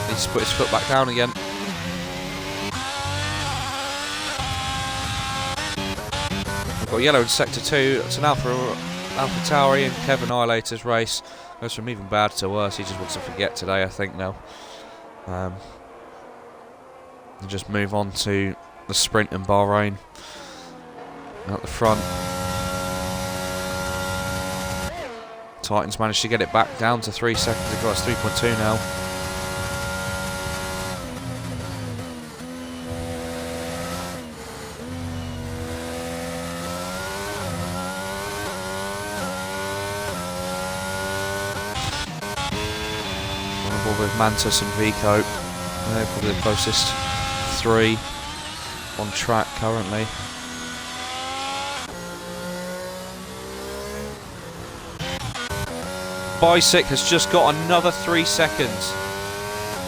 Needs to put his foot back down again. We've got yellow in sector 2. It's an Alpha Tauri and Kevin Annihilator's race. Goes from even bad to worse. He just wants to forget today, I think, now. And just move on to the sprint in Bahrain. At the front. Titans managed to get it back down to 3 seconds ago. It's 3.2 now. With Mantis and Vico, they're probably the closest 3 on track currently. Bicek has just got another 3 seconds.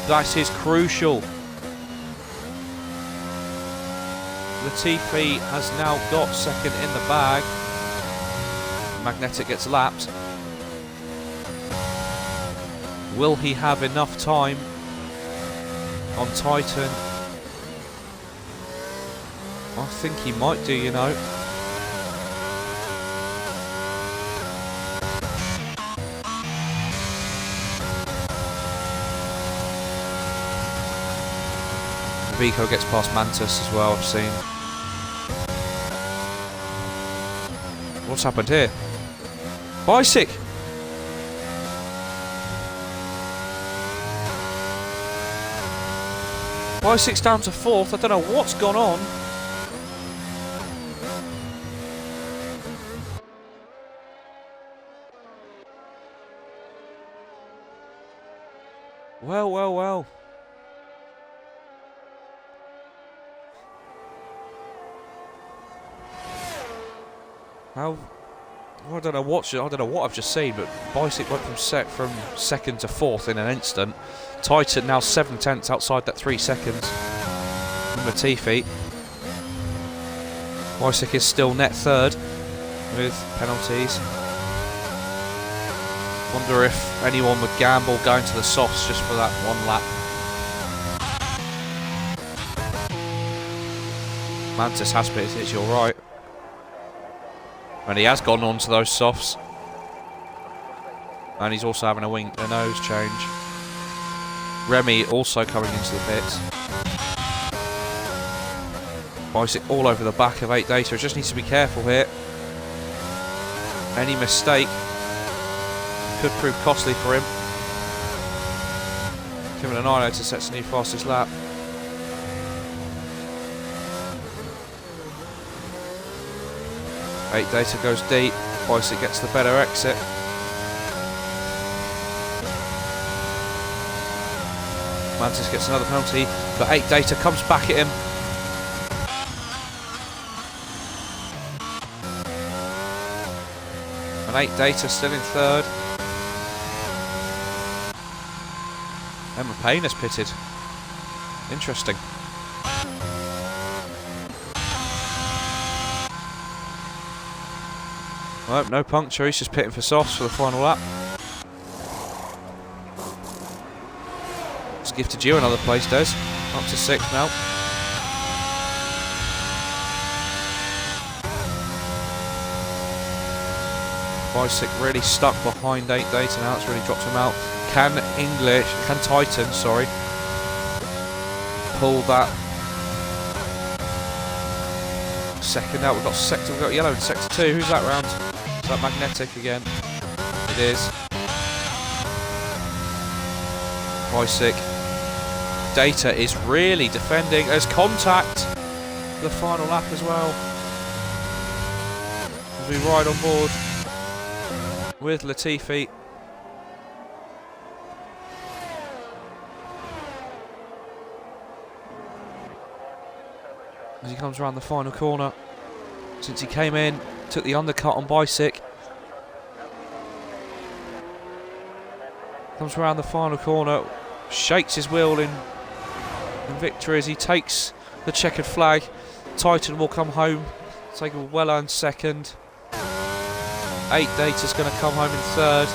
That is crucial. Latifi has now got 2nd in the bag. Magnetic gets lapped. Will he have enough time on Titan? I think he might do, you know. Vico gets past Mantis as well, I've seen. What's happened here? Bicek! Bicek's down to 4th. I don't know what's gone on. Well, well, well. How? I don't know what I've just seen, but Bicek went from 2nd to 4th in an instant. Titan now 7/10 outside that 3 seconds. And Latifi. Bicek is still net 3rd with penalties. Wonder if anyone would gamble going to the softs just for that 1 lap. Mantis has pitted it, you're right. And he has gone on to those softs. And he's also having a nose change. Remy also coming into the pits. Bicycle all over the back of 8 Data. Just needs to be careful here. Any mistake could prove costly for him. Kevin Annihilator sets a new fastest lap. Eight Data goes deep. Bicycle gets the better exit. Mantis gets another penalty, but 8 Data comes back at him. And 8 Data still in third. Emma Payne has pitted. Interesting. Well, no puncture, he's just pitting for softs for the final lap. Let's give to Gio another place, Des. Up to 6th now. Bicycle really stuck behind 8 Data now, it's really dropped him out. Can Titan, sorry, pull that second out? We've got yellow in sector 2. Who's that round? Is that Magnetic again? It is. Bicycle. Data is really defending. There's contact. The final lap as well. As we ride on board with Latifi. As he comes around the final corner. Since he came in, took the undercut on Bicycle. Comes around the final corner, shakes his wheel in victory as he takes the checkered flag. Titan will come home, take a well-earned second. 8 Data's going to come home in third.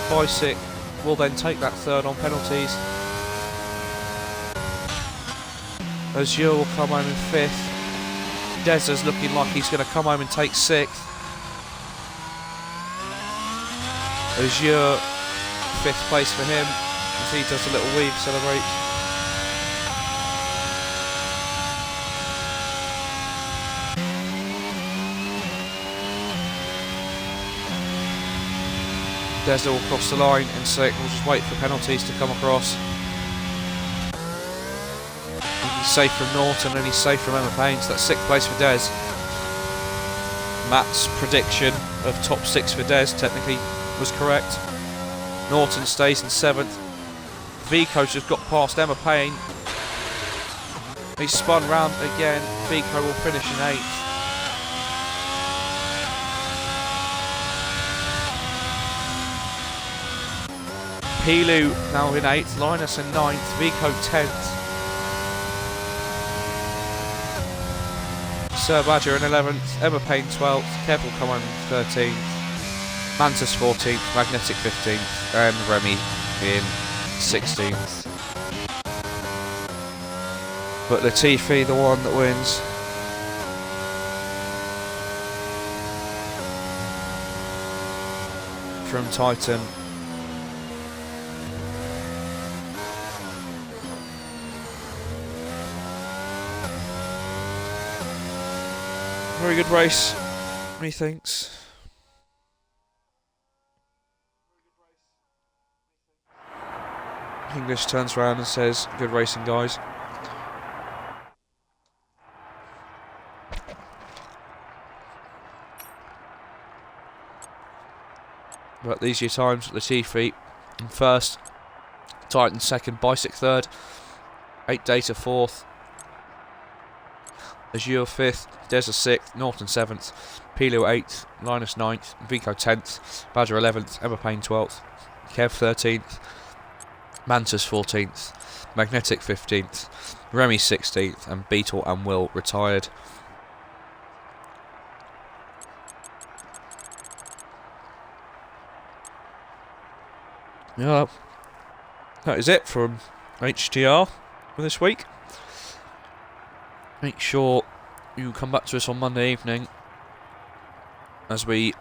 Bicycle will then take that third on penalties. Azure will come home in 5th. Deza's looking like he's going to come home and take 6th. Azure, 5th place for him, as he does a little weave celebrate. Deza will cross the line in 6th. We'll just wait for penalties to come across. He's safe from Norton and he's safe from Emma Payne, so that's 6th place for Des. Matt's prediction of top 6 for Des technically was correct. Norton stays in 7th. Vico's just got past Emma Payne. He's spun round again. Vico will finish in 8th. Pilu now in 8th. Linus in 9th. Vico 10th. Sir Badger in 11th, Emma Payne 12th, Careful come on 13th, Mantis 14th, Magnetic 15th, and Remy in 16th. But Latifi, the one that wins. From Titan. Very good race, methinks. English turns around and says, good racing, guys. But these are your times. Latifi in 1st, Titan 2nd, Bicycle 3rd, 8 Data 4th, Azure 5th, Deza 6th, Norton 7th, Pilu 8th, Linus 9th, Vico 10th, Badger 11th, Emma Payne 12th, Kev 13th, Mantis 14th, Magnetic 15th, Remy 16th, and Beetle and Will retired. Yeah, that is it from HTR for this week. Make sure you can come back to us on Monday evening as we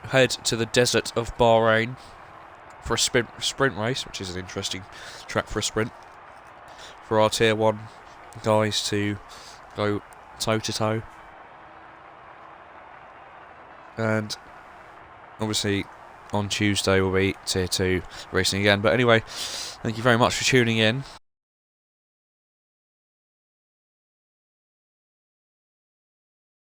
head to the desert of Bahrain for a sprint race, which is an interesting track for a sprint, for our Tier 1 guys to go toe-to-toe. And obviously on Tuesday will be Tier 2 racing again. But anyway, thank you very much for tuning in.